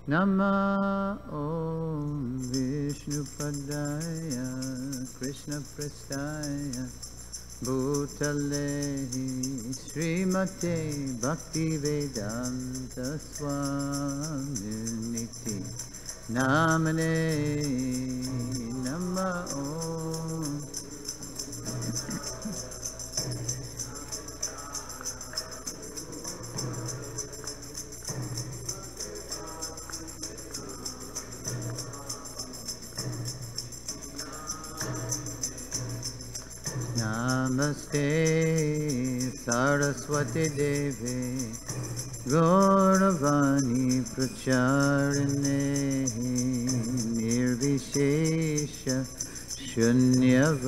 Nama Om Vishnupadaya Krishna Prestaya Bhutale Srimate Bhakti Vedanta Swaminiti Namane Nama Om Namaste Saraswati Devi Gauravani Pracharine Nirvishesha Shunyavadi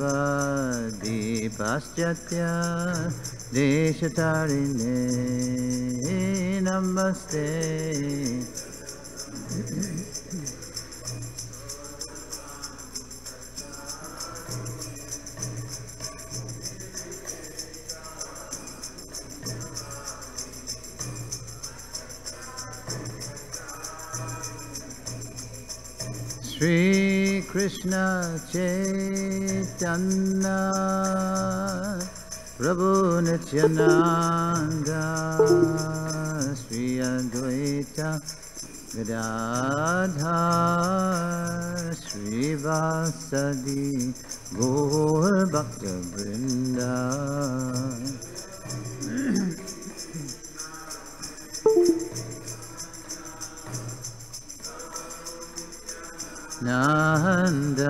Paschatya Deshatarine Namaste Shri Krishna Chaitanya Prabhu Nityananda Shri Advaita Gadadhar Shri Vasadi Gaur Bhakta Vrinda Nanda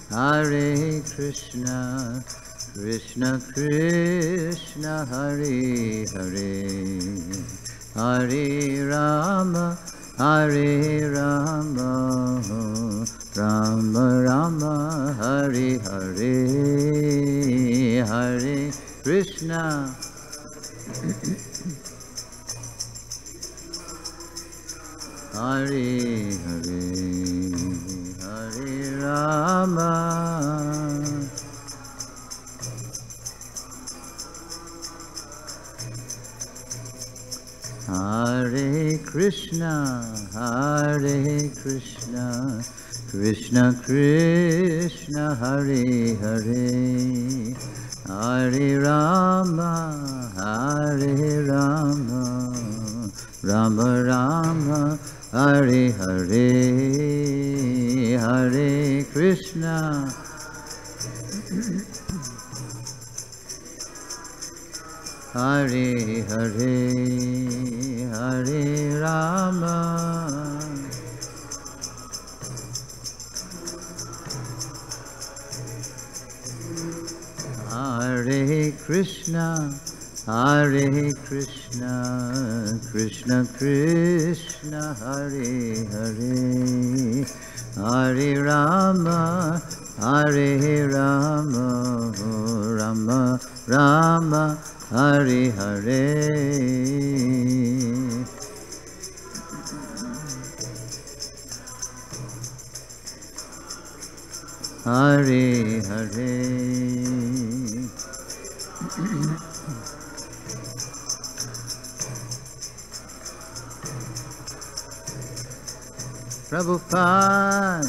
Hare Krishna Krishna Krishna Hare Hare Hare Rama Rama Rama Hare Hare Hare Krishna Hare Hare Hare Rama Hare Krishna Krishna Krishna Hare Hare Hare Rama Rama Rama Hare Hare Hare Krishna Hare Hare Hare Rama Hare Krishna Krishna Krishna Hare Hare Hare Rama Rama Rama Hare Hare Hare Hare Prabhupada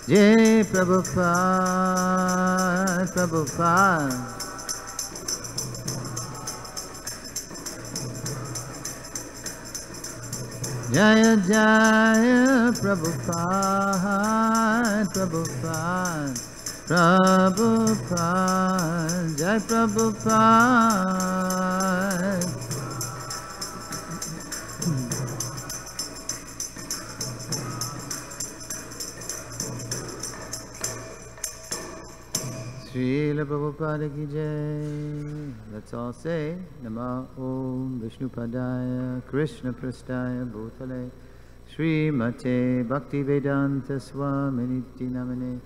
Jai Prabhupada Jaya Jaya Prabhupada Jai Prabhupada Srila Prabhupada ki jai. Let's all say Nama Om Vishnupadaya Krishna Prastaya Bhutale Shri Mate Bhakti Vedanta Swaminiti Namane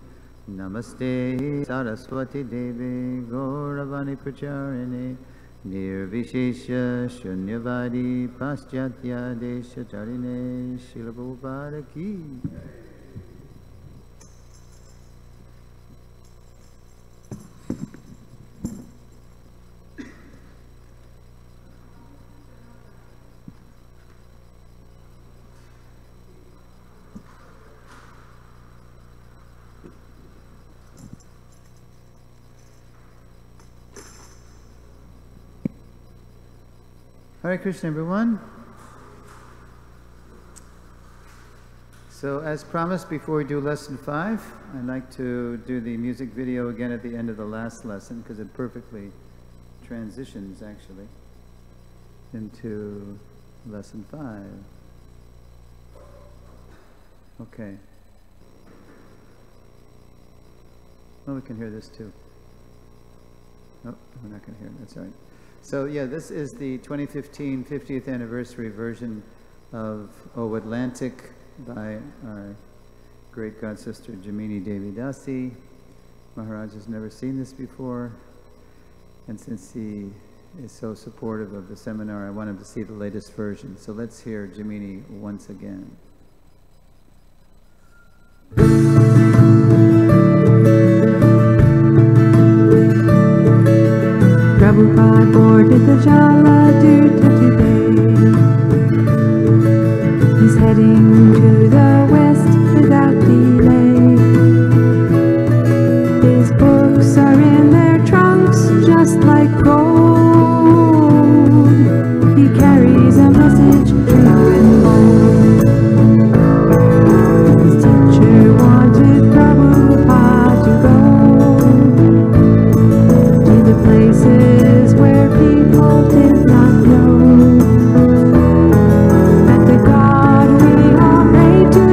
Namaste Saraswati Devi Gauravani Pracharine Nirvishesha Shunyavadi Paschatya Desha Charine Srila Prabhupada Ki. Hare Krishna, everyone. So, as promised, before we do lesson 5, I'd like to do the music video again at the end of the last lesson because it perfectly transitions, actually, into lesson 5. Okay. Oh, we can hear this too. Oh, we're not going to hear it. That's all right. So yeah, this is the 2015 50th anniversary version of O Atlantic by our great god sister Jamini Devi Dasi. Maharaj has never seen this before, and since he is so supportive of the seminar, I want him to see the latest version. So let's hear Jamini once again. Prabhupada boarded the Jaladuta today. He's heading to the west without delay. His books are in their trunks just like gold. He carries a message true and bold. His teacher wanted Prabhupada to go to the places where people did not know that the God we all pray to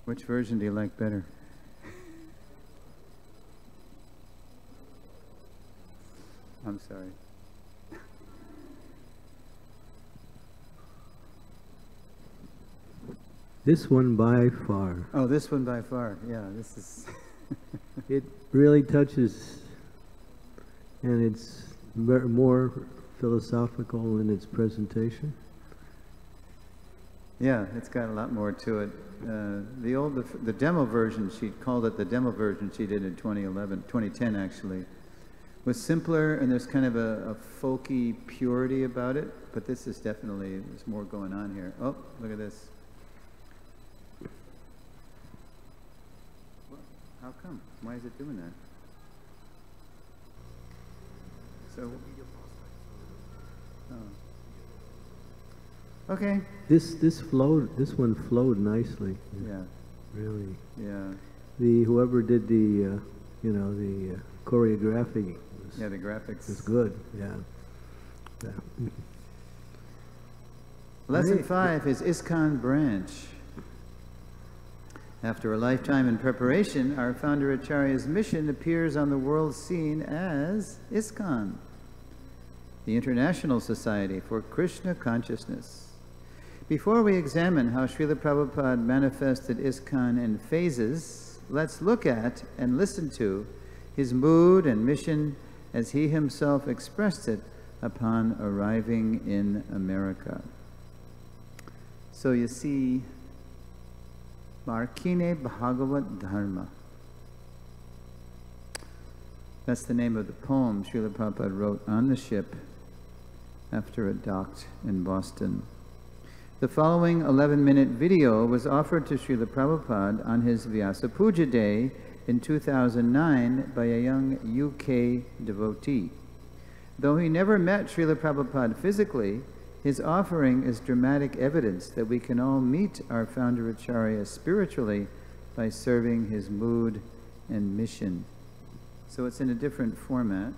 Which version do you like better? I'm sorry. This one by far. Oh, this one by far. Yeah, this is... It really touches, and it's more philosophical in its presentation. Yeah, it's got a lot more to it. The demo version, she called it the demo version she did in 2010 actually, was simpler, and there's kind of a folky purity about it, but this is definitely, there's more going on here. Oh, look at this. How come? Why is it doing that? So, oh. Okay. This one flowed nicely. Yeah. Really. Yeah. Whoever did the choreography. Yeah, the graphics. Was good. Yeah. Lesson 5 is ISKCON branch. After a lifetime in preparation, our founder Acharya's mission appears on the world scene as ISKCON, the International Society for Krishna Consciousness. Before we examine how Srila Prabhupada manifested ISKCON in phases, let's look at and listen to his mood and mission as he himself expressed it upon arriving in America. So you see, Markine Bhagavad Dharma. That's the name of the poem Srila Prabhupada wrote on the ship after it docked in Boston. The following 11-minute video was offered to Srila Prabhupada on his Vyasa Puja Day in 2009 by a young UK devotee. Though he never met Srila Prabhupada physically, his offering is dramatic evidence that we can all meet our founder Acharya spiritually by serving his mood and mission. So it's in a different format.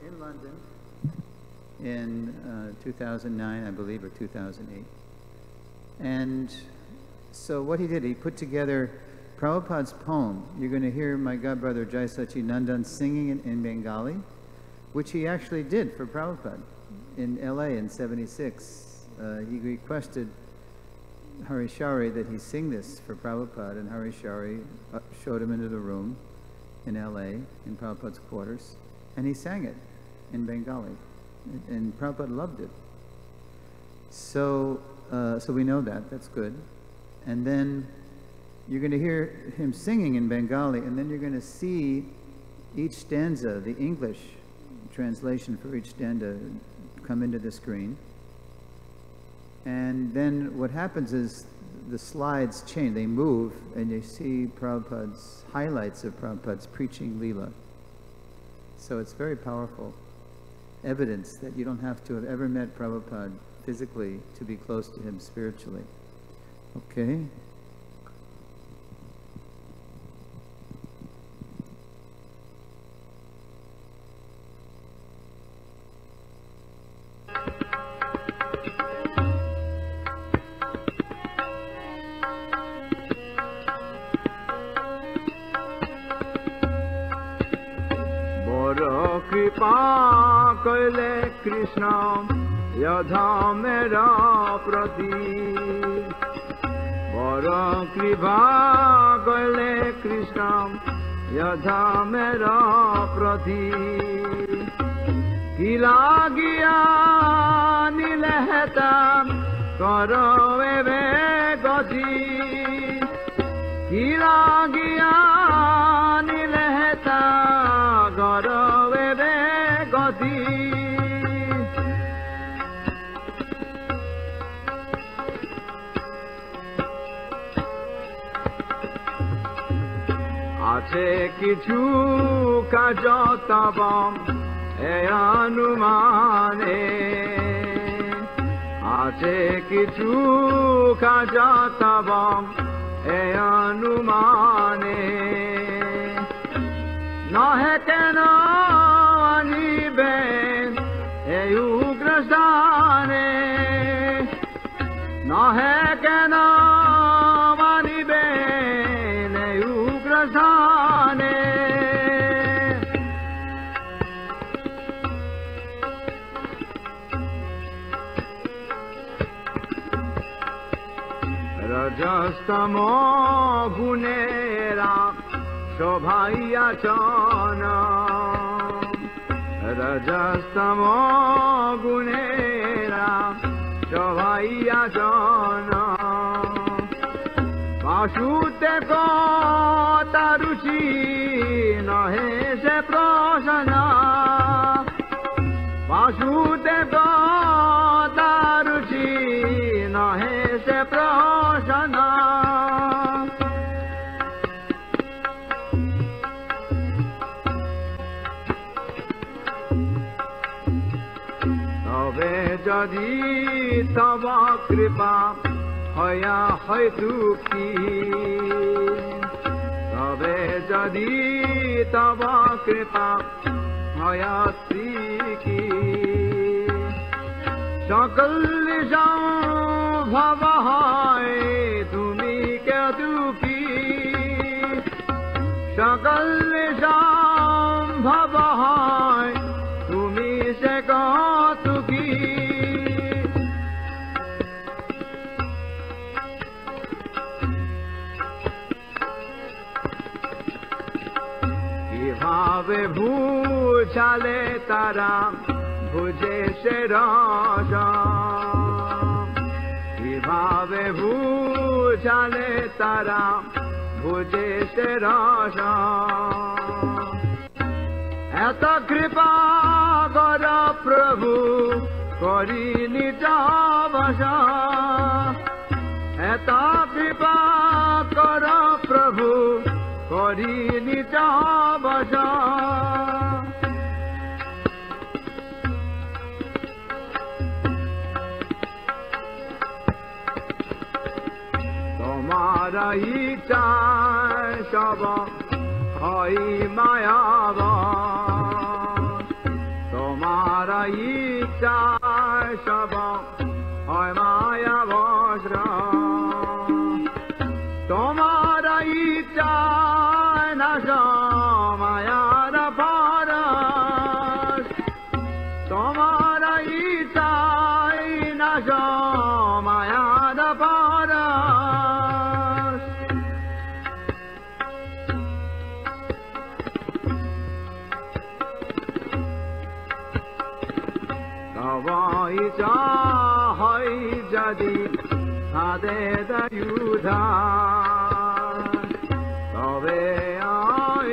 In London in 2009, I believe, or 2008. And so what he did, he put together Prabhupada's poem. You're going to hear my godbrother Jai Sachinandan singing it in Bengali, which he actually did for Prabhupada in LA in '76. He requested Harishari that he sing this for Prabhupada, and Harishari showed him into the room in LA, in Prabhupada's quarters, and he sang it in Bengali, and Prabhupada loved it. So, so we know that, that's good. And then you're going to hear him singing in Bengali, and then you're going to see each stanza, the English translation for each stanza, come into the screen. And then what happens is the slides change, they move, and you see Prabhupada's highlights of Prabhupada's preaching Leela. So it's very powerful evidence that you don't have to have ever met Prabhupada physically to be close to him spiritually. Okay? কৃপা কইলে কৃষ্ণ যধমের প্রতি বড় কৃপা কইলে কৃষ্ণ যধমের প্রতি কি লাগিয়া নিলে হেতাম করবে গতি কি লাগিয়া নিলে হেতা করবে গতি আছে কিছু কাজ তব এ অনুমানে আছে কিছু কাজ তব এ অনুমানে নহে কেন আনিবেন এই উগ্রস্থানে নহে কেন আনিবেন এই উগ্রস্থানে রজস্তম গুণেরা শোভাইয়াচন রজস্তম গুণেরা শোভাইয়াচন পাশুতে কথা রুচি নহে সে প্রশ্ন পাশুতে কথা রুচি নহে সে প্রশ্ন তবে যদি তব কৃপা হয়া হয় দুঃখী তবে যদি তব কৃপা হয়া শ্রীকি সকল সম্ভব হয় তুমি কে দুঃখী সকল সম্ভব হয় তুমি সে কতুকি কিভাবে বুঝালে তারা বুঝে সে রস কিভাবে বুঝালে তারা বুঝে সে রস এত কৃপা কর প্রভু করি নিজ বশ এত কৃপা কর প্রভু করি নিজ বশ তোমার ইচ্ছা সব হয় মায়াব তোমার ইচ্ছা সব হয় মায়াব তোমার ইচ্ছা নাশ মায়ার পরশ তোমার ইচ্ছা নাশ মায়ার পরশ তব ইচ্ছা হয় যদি তাদে দয়ুধা তবে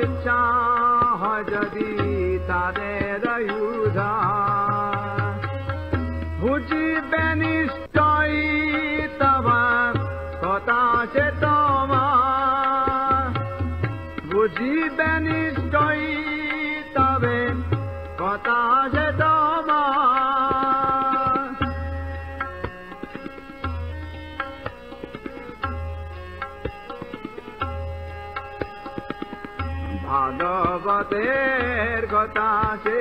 ইচ্ছা হয় যদি তাদে দয়ুধা বুঝিবে নিশ্চয় তব কথা সে তোমার বুঝিবে নিশ্চয় তবে কথা সে তোমার ভাগবতের কথা সে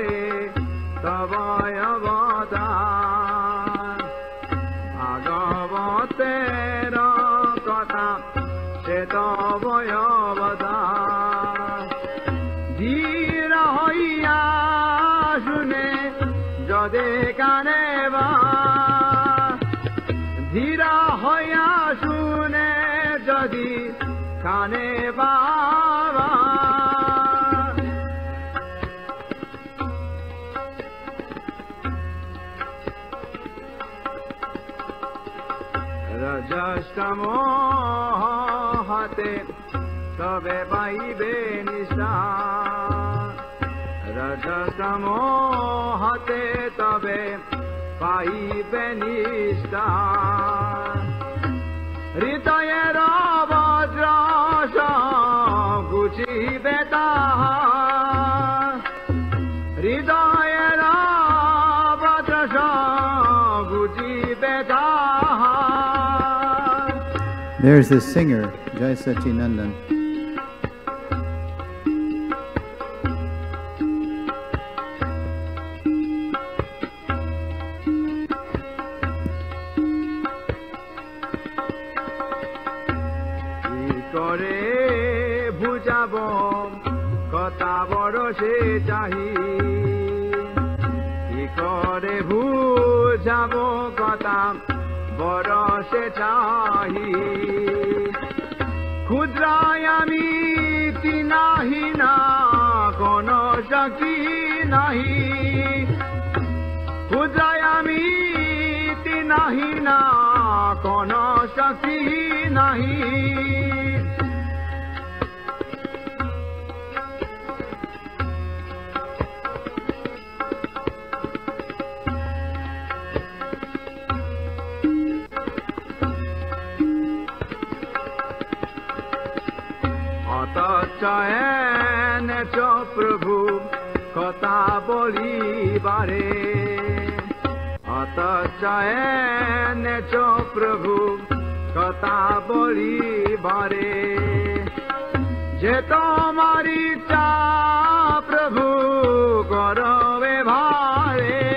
তবয় অবদান ভাগবতের কথা সে তবয় অবদান ধীর হইয়া যদি কানে বা ধীরা হইয়া শুনে যদি কানে বাবা রজস্তম হাতে তবে পাইবে নিশা রজস্তম হাতে তবে পাইবে নিশা হৃদয়ের বজ্র গুছিবে তাহা হৃদয়ের বজ্র গুছিবে তাহা There's the singer, Jai Sachinandan. করে বুঝাব কথা বড় সে চাহি কি করে বুঝাব কথা বড় সে চাহি ক্ষুদ্রায় আমি নাহি না কোন শক্তি নাহি ক্ষুদ্রায় আমি নাহি না কোন শক্তি নাহি অতচয়ন চ প্রভু কথা বলিবারে অতচয়ন চ প্রভু কথা বলিবারে যে তোমার ইচ্ছা প্রভু করবে ভারে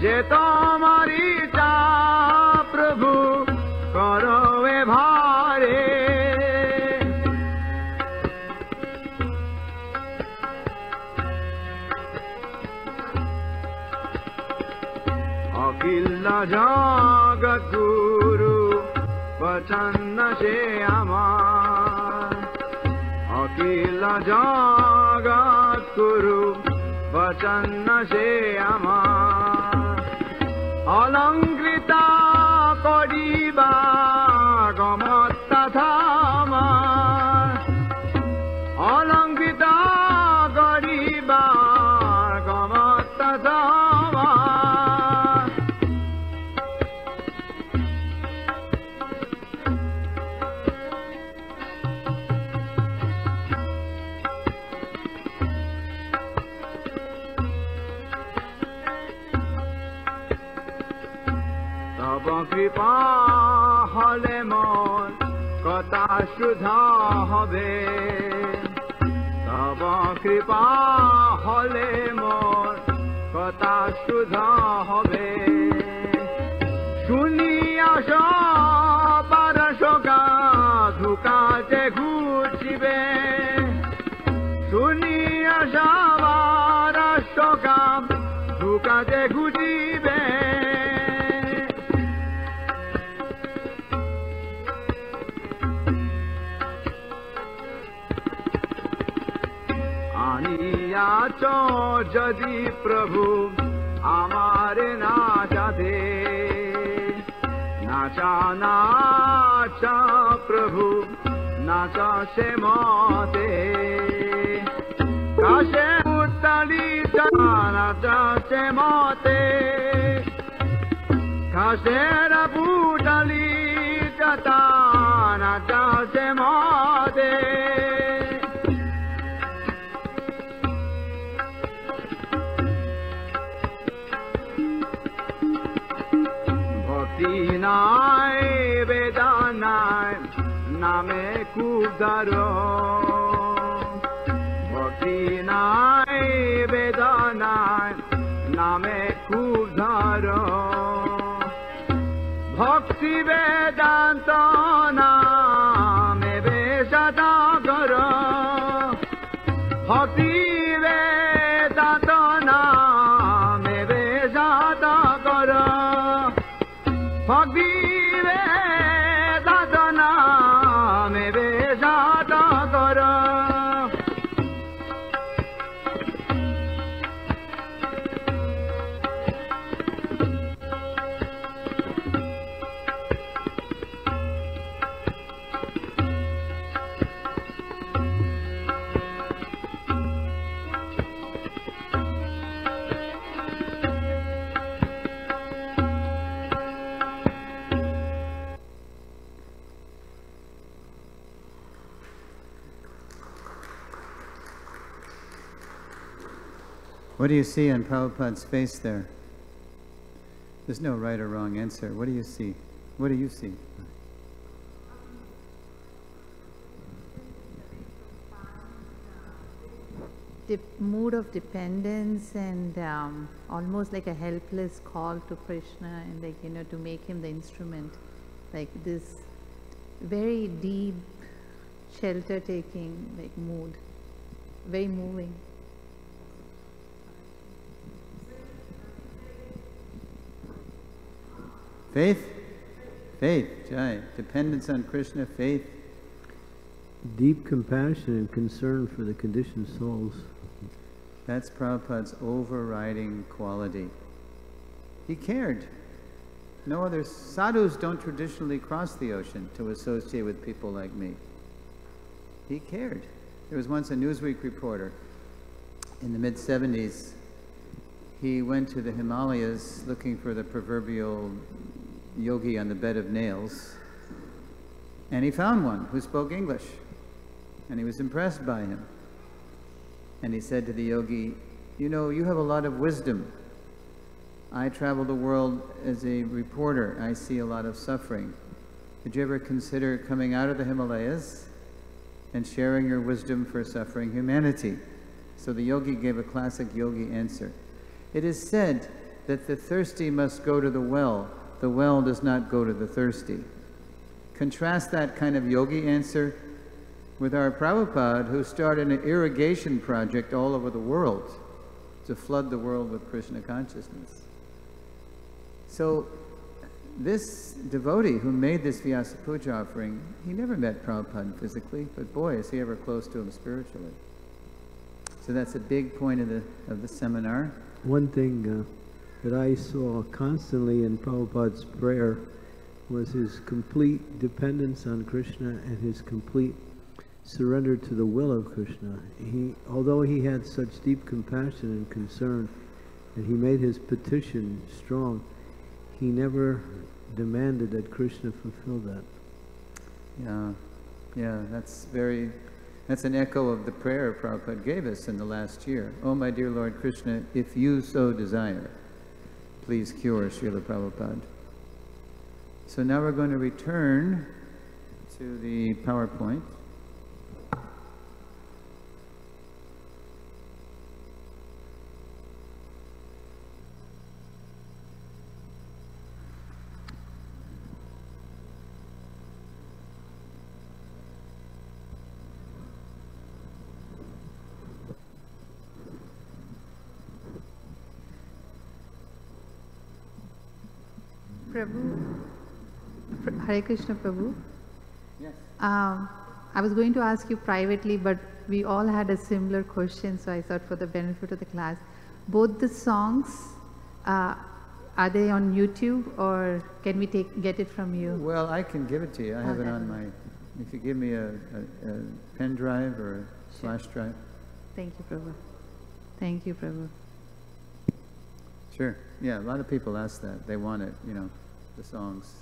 যে তোমার ইচ্ছা প্রভু করবে ভারে অখিল জগৎ গুরু বচন সে আমার অখিল জগৎ গুরু বচন সে আমার অলঙ্কৃত করিবা গমত ধামা অলঙ্কৃত করিবা গমত ধামা তব কৃপা হলে মন কথা শুদ্ধ হবে তব কৃপা হলে মন কথা শুদ্ধ হবে শুনিয়া পারশোকা ধুকাতে ঘুরছিবে শুনিয়া পারশোকা ধুকাতে ঘুরছিবে আনিয়াছ যদি প্রভু আমার নাচা দে নাচা নাচা প্রভু নাচা সে মতে কাশে উত্তালি নাচা সে মতে কাশের পুটালি যাতা নাচা সে মতে নাই বেদানায় নামে কুদার ভক্তি নাই বেদানায় নামে কুদার ভক্তি বেদান্ত নামে বেশাদাগর ভক্তি বেদান্ত নাম What do you see on Prabhupada's face there? There's no right or wrong answer. What do you see? What do you see? Mood of dependence and almost like a helpless call to Krishna, and like, you know, to make him the instrument, like this very deep shelter taking like mood, very moving. Faith? Faith, Jai. Dependence on Krishna, faith. Deep compassion and concern for the conditioned souls. That's Prabhupada's overriding quality. He cared. No other sadhus don't traditionally cross the ocean to associate with people like me. He cared. There was once a Newsweek reporter in the mid-70s. He went to the Himalayas looking for the proverbial yogi on the bed of nails, and he found one who spoke English, and he was impressed by him. And he said to the yogi, "You know, you have a lot of wisdom. I travel the world as a reporter. I see a lot of suffering. Did you ever consider coming out of the Himalayas and sharing your wisdom for suffering humanity?" So the yogi gave a classic yogi answer. "It is said that the thirsty must go to the well does not go to the thirsty." Contrast that kind of yogi answer with our Prabhupada, who started an irrigation project all over the world to flood the world with Krishna consciousness. So this devotee who made this Vyasa Puja offering, he never met Prabhupada physically, but boy, is he ever close to him spiritually. So that's a big point of the seminar. One thing that I saw constantly in Prabhupada's prayer was his complete dependence on Krishna and his complete surrender to the will of Krishna. Although he had such deep compassion and concern, and he made his petition strong, he never demanded that Krishna fulfill that. Yeah, that's an echo of the prayer Prabhupada gave us in the last year. "Oh, my dear Lord Krishna, if you so desire, please cure Srila Prabhupada." So now we're going to return to the PowerPoint. Prabhu, Hare Krishna Prabhu. Yes. I was going to ask you privately, but we all had a similar question, so I thought for the benefit of the class. Both the songs, are they on YouTube, or can we get it from you? Well, I can give it to you. I have it on my, if you give me a pen drive or a flash drive. Thank you, Prabhu. Thank you, Prabhu. Sure. Yeah, a lot of people ask that. They want it, you know, the songs.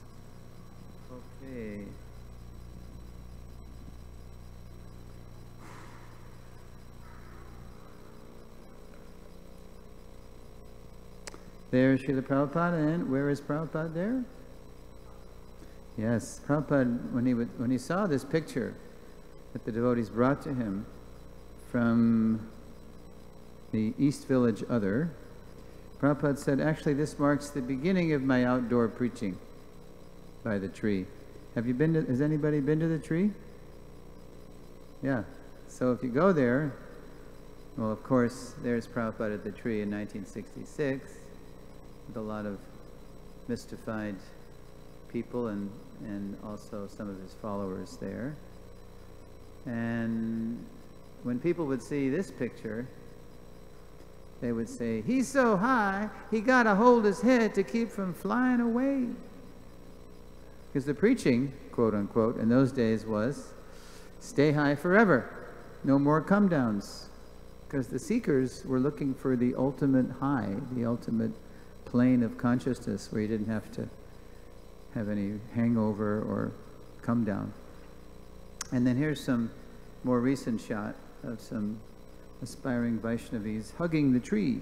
Okay. There's Srila Prabhupada, and where is Prabhupada there? Yes, Prabhupada, when he saw this picture that the devotees brought to him from the East Village Other, Prabhupada said, actually this marks the beginning of my outdoor preaching by the tree. Has anybody been to the tree? Yeah. So if you go there, well, of course, there's Prabhupada at the tree in 1966 with a lot of mystified people and also some of his followers there. And when people would see this picture, they would say, "He's so high, he got to hold his head to keep from flying away." Because the preaching, quote unquote, in those days was, stay high forever, no more come downs. Because the seekers were looking for the ultimate high, the ultimate plane of consciousness where you didn't have to have any hangover or come down. And then here's some more recent shot of some aspiring Vaishnavis hugging the tree.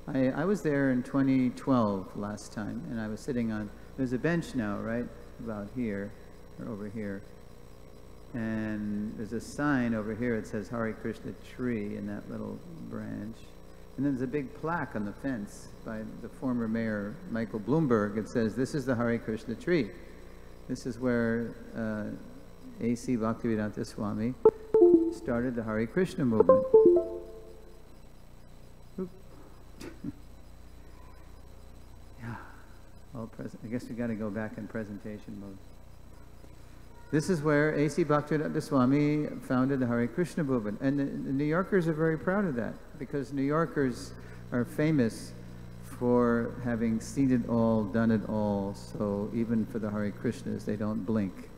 I was there in 2012 last time, and I was sitting on, there's a bench now, right, about here, or over here. And there's a sign over here that says Hare Krishna tree in that little branch. And then there's a big plaque on the fence by the former mayor, Michael Bloomberg. It says, this is the Hare Krishna tree. This is where A.C. Bhaktivedanta Swami started the Hare Krishna movement. Yeah, all present. I guess we got to go back in presentation mode. This is where A.C. Bhaktivedanta Swami founded the Hare Krishna movement. And the New Yorkers are very proud of that, because New Yorkers are famous for having seen it all, done it all. So even for the Hare Krishnas, they don't blink.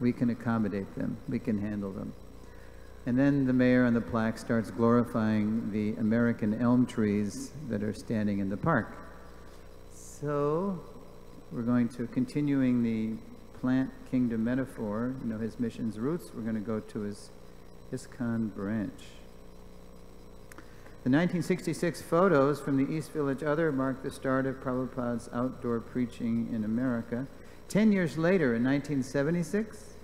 We can accommodate them. We can handle them. And then the mayor on the plaque starts glorifying the American elm trees that are standing in the park. So we're going to, continuing the plant kingdom metaphor, you know, his mission's roots, we're going to go to his ISKCON branch. The 1966 photos from the East Village Other mark the start of Prabhupada's outdoor preaching in America. 10 years later, in 1976,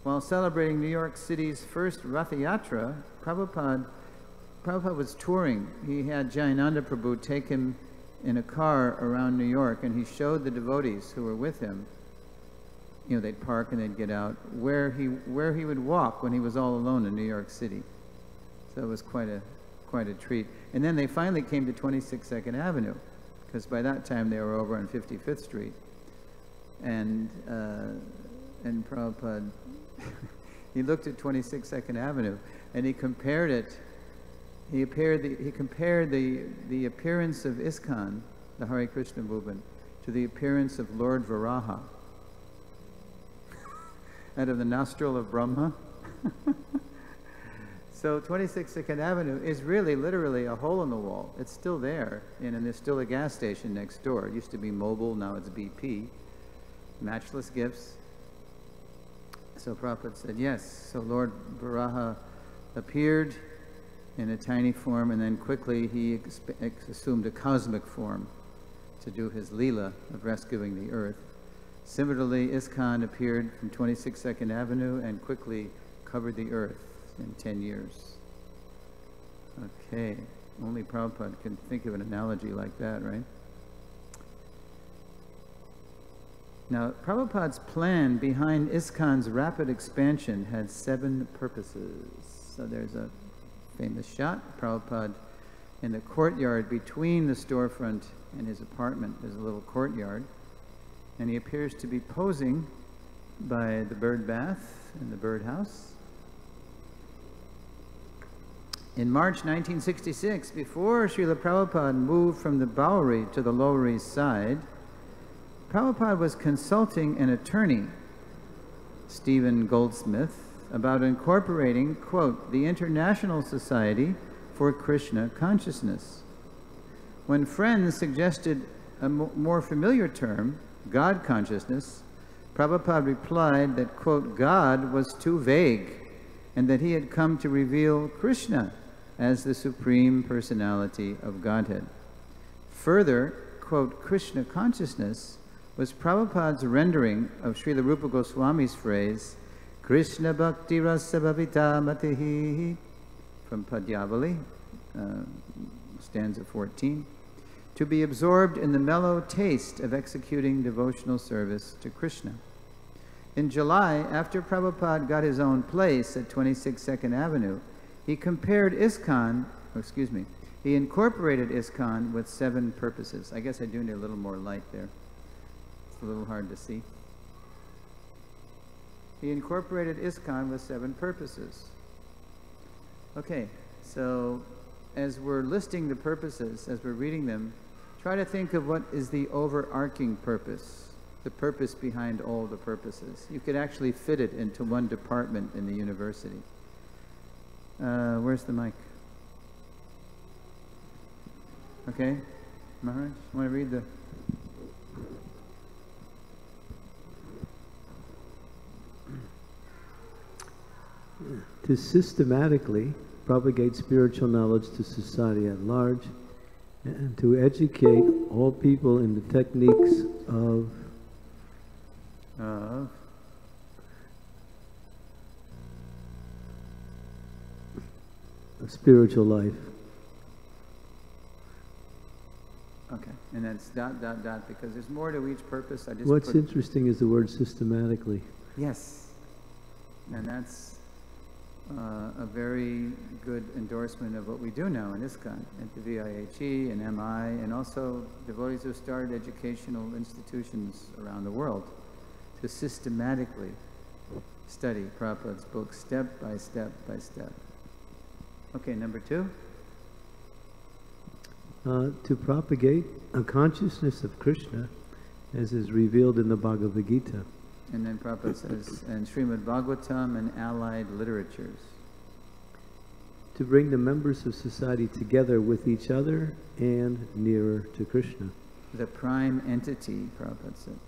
while celebrating New York City's first Ratha Yatra, Prabhupada was touring. He had Jayananda Prabhu take him in a car around New York, and he showed the devotees who were with him, you know, they'd park and they'd get out, where he would walk when he was all alone in New York City. So it was quite a treat. And then they finally came to 26 Second Avenue, because by that time they were over on 55th Street. And Prabhupada, he looked at 26 Second Avenue, and he compared it. He compared the appearance of ISKCON, the Hare Krishna movement, to the appearance of Lord Varaha out of the nostril of Brahma. So 26 Second Avenue is really literally a hole in the wall. It's still there, and there's still a gas station next door. It used to be Mobil, now it's BP. Matchless gifts. So Prabhupada said, yes. So Lord Varaha appeared in a tiny form, and then quickly he assumed a cosmic form to do his Leela of rescuing the earth. Similarly, ISKCON appeared from 26 Second Avenue and quickly covered the earth in 10 years. Okay, only Prabhupada can think of an analogy like that, right? Now, Prabhupada's plan behind ISKCON's rapid expansion had 7 purposes. So there's a famous shot, Prabhupada in the courtyard between the storefront and his apartment. There's a little courtyard, and he appears to be posing by the bird bath and the birdhouse. In March 1966, before Srila Prabhupada moved from the Bowery to the Lower East Side, Prabhupada was consulting an attorney, Stephen Goldsmith, about incorporating, quote, the International Society for Krishna Consciousness. When friends suggested a more familiar term, God consciousness, Prabhupada replied that, quote, God was too vague, and that he had come to reveal Krishna as the Supreme Personality of Godhead. Further, quote, Krishna consciousness was Prabhupada's rendering of Srila Rupa Goswami's phrase, Krishna Bhakti Rasa Bhavita Matihi, from Padyavali, stanza 14, to be absorbed in the mellow taste of executing devotional service to Krishna. In July, after Prabhupada got his own place at 26 Second Avenue, he compared ISKCON, he incorporated ISKCON with 7 purposes. I guess I do need a little more light there. It's a little hard to see. He incorporated ISKCON with 7 purposes. Okay, so as we're listing the purposes, as we're reading them, try to think of what is the overarching purpose, the purpose behind all the purposes. You could actually fit it into one department in the university. Where's the mic? Okay, Maharaj, you want to read the... To systematically propagate spiritual knowledge to society at large, and to educate all people in the techniques of spiritual life. Okay, and that's ... because there's more to each purpose. I just What's put, interesting is the word systematically. yes, and that's a very good endorsement of what we do now in ISKCON, at the VIHE and MI, and also devotees who started educational institutions around the world to systematically study Prabhupada's books step by step by step. Okay, number 2. To propagate a consciousness of Krishna as is revealed in the Bhagavad-Gita. And then Prabhupada says, and Srimad Bhagavatam and allied literatures. To bring the members of society together with each other and nearer to Krishna. The prime entity, Prabhupada said.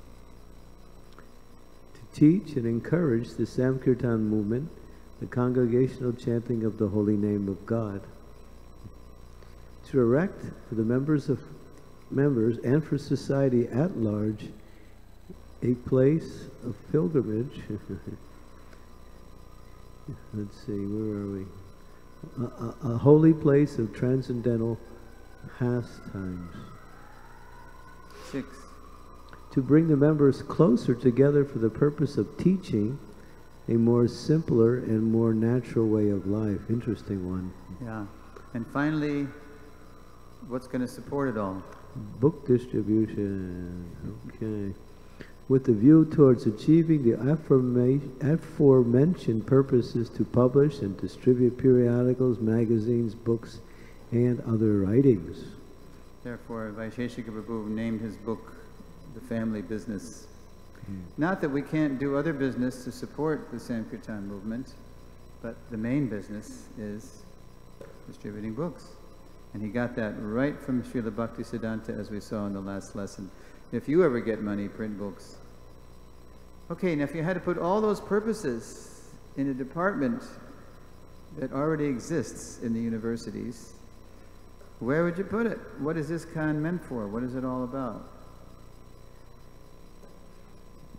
To teach and encourage the Sankirtan movement, the congregational chanting of the holy name of God. To erect for the members and for society at large a place of pilgrimage. Let's see, where are we? A holy place of transcendental pastimes. 6. To bring the members closer together for the purpose of teaching a more simpler and more natural way of life. Interesting one. Yeah. And finally, what's going to support it all? Book distribution. Okay. With the view towards achieving the aforementioned purposes to publish and distribute periodicals, magazines, books, and other writings. Therefore, Vaisheshika Prabhu named his book The Family Business. Not that we can't do other business to support the Sankirtan movement, but the main business is distributing books. And he got that right from Srila Bhaktisiddhanta, as we saw in the last lesson. If you ever get money, print books. Okay, now if you had to put all those purposes in a department that already exists in the universities, where would you put it? What is ISKCON meant for? What is it all about?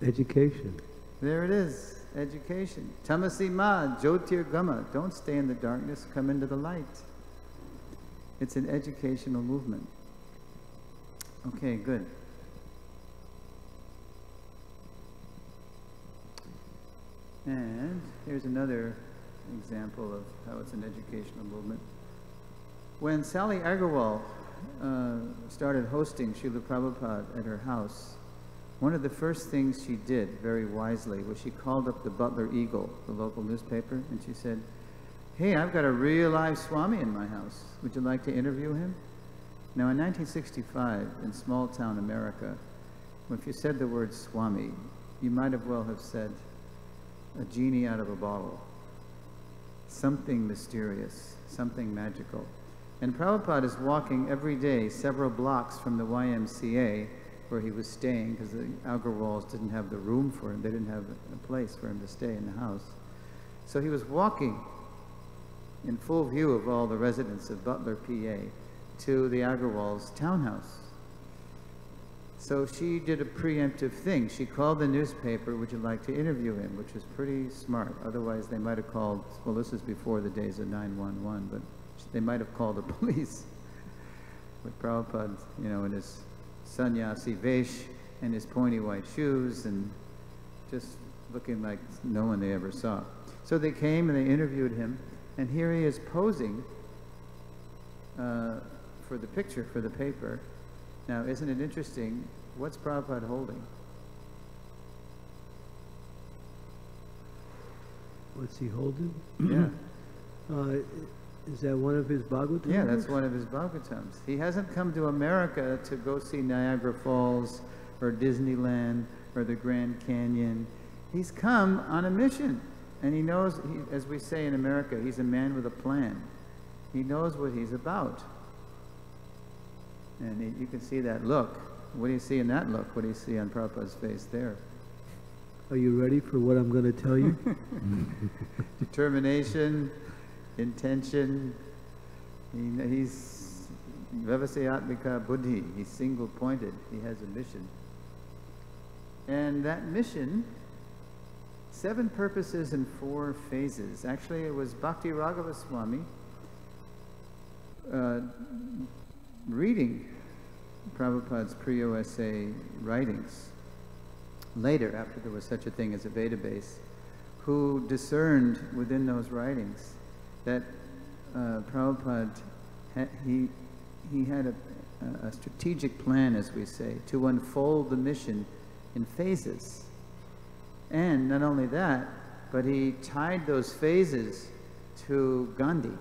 Education. There it is, education. Tamasi ma jyotir gama. Don't stay in the darkness, come into the light. It's an educational movement. Okay, good. And here's another example of how it's an educational movement. When Sally Agarwal started hosting Srila Prabhupada at her house, one of the first things she did very wisely was she called up the Butler Eagle, the local newspaper, and she said, "Hey, I've got a real live Swami in my house. Would you like to interview him?" Now in 1965, in small town America, if you said the word Swami, you might as well have said a genie out of a bottle. Something mysterious, something magical. And Prabhupada is walking every day several blocks from the YMCA where he was staying, because the Agarwals didn't have the room for him. They didn't have a place for him to stay in the house. So he was walking in full view of all the residents of Butler, PA, to the Agarwals' townhouse. So she did a preemptive thing. She called the newspaper, "Would you like to interview him?" which was pretty smart. Otherwise, they might have called, well, this is before the days of 911, but they might have called the police. With Prabhupada, you know, in his sannyasi vesh and his pointy white shoes and just looking like no one they ever saw. So they came and they interviewed him, and here he is posing for the picture, for the paper. Now, isn't it interesting? What's Prabhupada holding? What's he holding? Yeah. Is that one of his Bhagavatam? Yeah, that's one of his Bhagavatams. He hasn't come to America to go see Niagara Falls or Disneyland or the Grand Canyon. He's come on a mission. And he knows, as we say in America, he's a man with a plan. He knows what he's about. And you can see that look. What do you see in that look? What do you see on Prabhupada's face there? Are you ready for what I'm going to tell you? Determination, intention. He's Vyavasayatmika Buddhi. He's single-pointed. He has a mission. And that mission, 7 purposes and 4 phases. Actually, it was Bhakti Raghava Swami reading Prabhupada's pre-OSA writings later, after there was such a thing as a database, who discerned within those writings that Prabhupada, he had a strategic plan, as we say, to unfold the mission in phases. And not only that, but he tied those phases to Gandhi.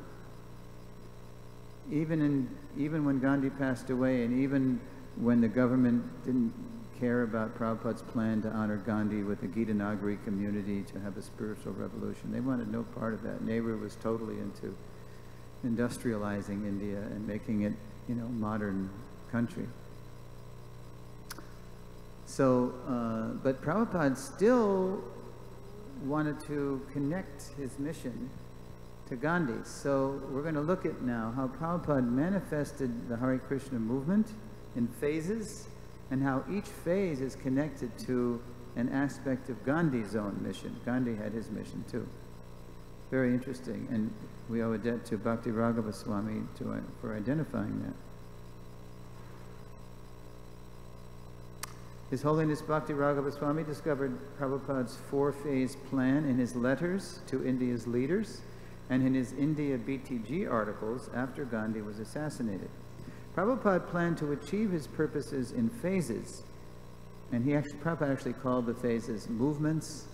Even when Gandhi passed away, and even when the government didn't care about Prabhupada's plan to honor Gandhi with the Gita Nagari community to have a spiritual revolution, they wanted no part of that. Nehru was totally into industrializing India and making it, modern country. So, but Prabhupada still wanted to connect his mission to Gandhi. So we're going to look at now how Prabhupada manifested the Hare Krishna movement in phases, and how each phase is connected to an aspect of Gandhi's own mission. Gandhi had his mission too. Very interesting, and we owe a debt to Bhakti Raghava Swami for identifying that. His Holiness Bhakti Raghava Swami discovered Prabhupada's 4-phase plan in his letters to India's leaders and in his India BTG articles after Gandhi was assassinated. Prabhupada planned to achieve his purposes in phases, and Prabhupada actually called the phases movements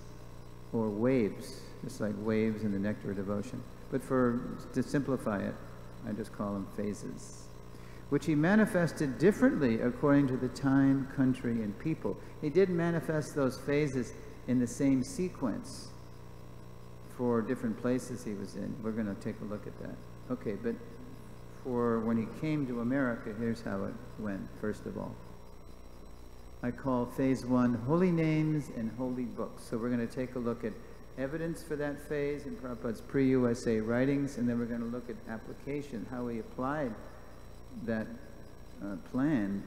or waves, just like waves in the nectar of devotion. But to simplify it, I just call them phases, which he manifested differently according to the time, country, and people. He did manifest those phases in the same sequence for different places he was in. We're going to take a look at that. Okay, but for when he came to America, here's how it went, first of all. I call phase 1 Holy Names and Holy Books. So we're going to take a look at evidence for that phase in Prabhupada's pre-USA writings, and then we're going to look at application, how he applied that plan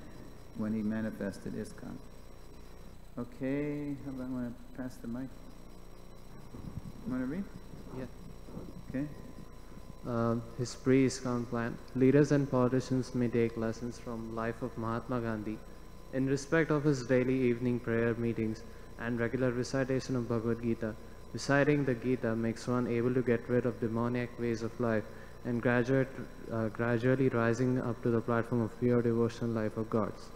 when he manifested ISKCON. Okay, how about I want to pass the mic? You want to read? Yeah. Okay. His pre-ISKCON plan. Leaders and politicians may take lessons from life of Mahatma Gandhi in respect of his daily evening prayer meetings and regular recitation of Bhagavad-Gita. Reciting the Gita makes one able to get rid of demoniac ways of life and gradually rising up to the platform of pure devotional life of God's.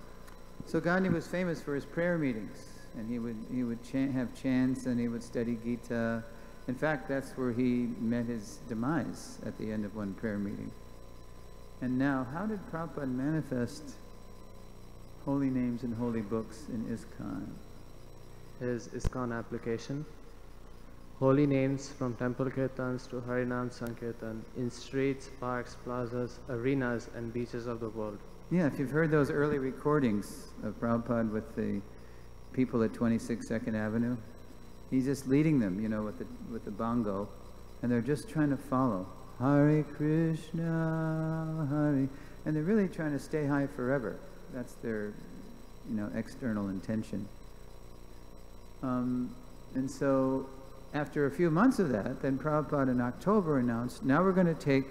So Gandhi was famous for his prayer meetings, and he would have chants, and he would study Gita. In fact, that's where he met his demise, at the end of one prayer meeting. And now, how did Prabhupada manifest holy names and holy books in ISKCON? His ISKCON application. Holy names from temple kirtans to Harinam Sankirtan in streets, parks, plazas, arenas, and beaches of the world. Yeah, if you've heard those early recordings of Prabhupada with the people at 26 2nd Avenue, he's just leading them, with the bongo, and they're just trying to follow. Hare Krishna, Hare, and they're really trying to stay high forever. That's their, external intention. And so, after a few months of that, then Prabhupada in October announced, now we're going to take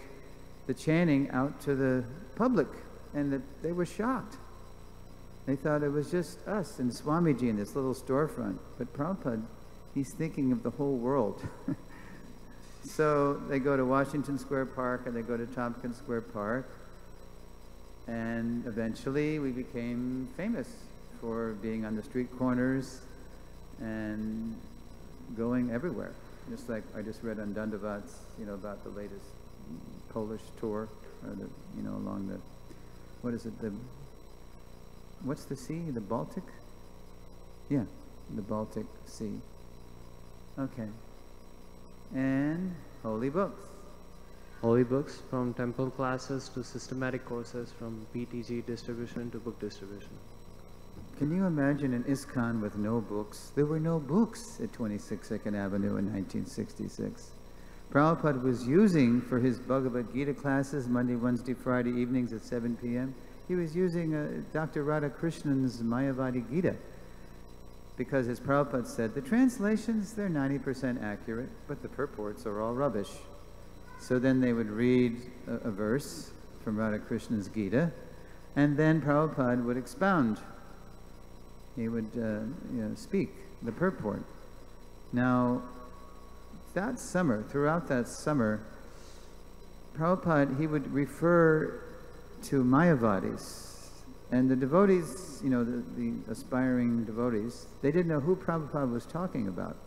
the chanting out to the public. And they were shocked. They thought it was just us and Swamiji in this little storefront. But Prabhupada, he's thinking of the whole world. So they go to Washington Square Park, and they go to Tompkins Square Park. And eventually we became famous for being on the street corners and going everywhere. Just like I just read on Dandavat's, about the latest Polish tour, or along the, what is it, what's the sea, the Baltic? Yeah, the Baltic Sea. Okay. And holy books. Holy books, from temple classes to systematic courses, from BTG distribution to book distribution. Can you imagine an ISKCON with no books? There were no books at 26 2nd Avenue in 1966. Prabhupada was using for his Bhagavad-Gita classes, Monday, Wednesday, Friday evenings at 7 p.m., he was using Dr. Radhakrishnan's Mayavadi Gita. Because as Prabhupada said, the translations, they're 90% accurate, but the purports are all rubbish. So then they would read a verse from Radhakrishna's Gita, and then Prabhupada would expound. He would speak the purport. Now, that summer, throughout that summer, Prabhupada, he would refer to Mayavadis. And the devotees, the aspiring devotees, they didn't know who Prabhupada was talking about.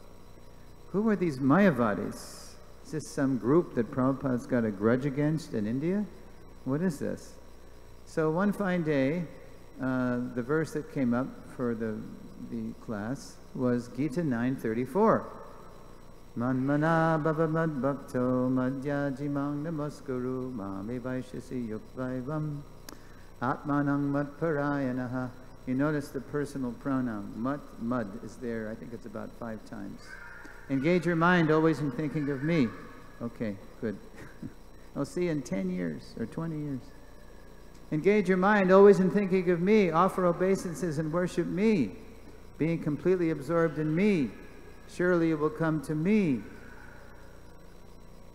Who were these Mayavadis? Is this some group that Prabhupada's got a grudge against in India? What is this? So one fine day, the verse that came up for the class was Gita 9:34. Manmana bhava bhakto madhyajimang namaskuru mame vaishasi yukvaivam atmanang matparayanaha. You notice the personal pronoun. Mud is there. I think it's about 5 times. Engage your mind always in thinking of me. Okay, good. I'll see you in 10 years or 20 years. Engage your mind always in thinking of me. Offer obeisances and worship me. Being completely absorbed in me. Surely you will come to me.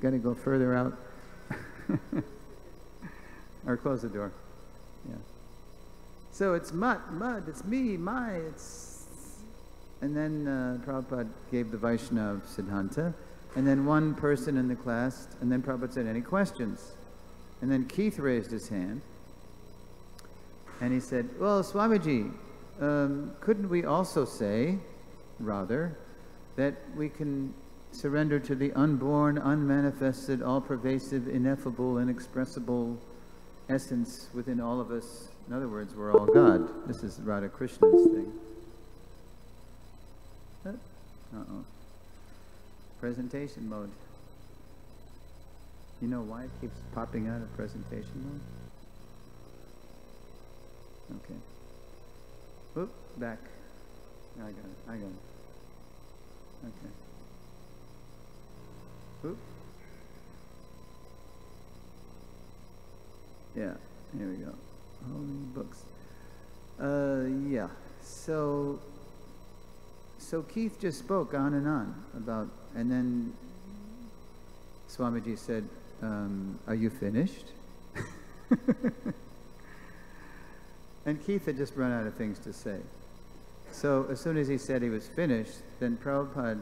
Got to go further out. Or close the door. Yeah. So it's mud, it's me, it's... And then Prabhupada gave the Vaishnava Siddhanta. And then one person in the class, and then Prabhupada said, any questions? And then Keith raised his hand. And he said, well, Swamiji, couldn't we also say, rather, that we can surrender to the unborn, unmanifested, all-pervasive, ineffable, inexpressible essence within all of us? In other words, we're all God. This is Radha Krishna's thing. Uh-oh. Presentation mode. You know why it keeps popping out of presentation mode? Okay. Oop, back. I got it. Okay. Oop. Yeah, here we go. Holy books. Yeah. So Keith just spoke on and on about, and then Swamiji said, are you finished? And Keith had just run out of things to say. So as soon as he said he was finished, then Prabhupada,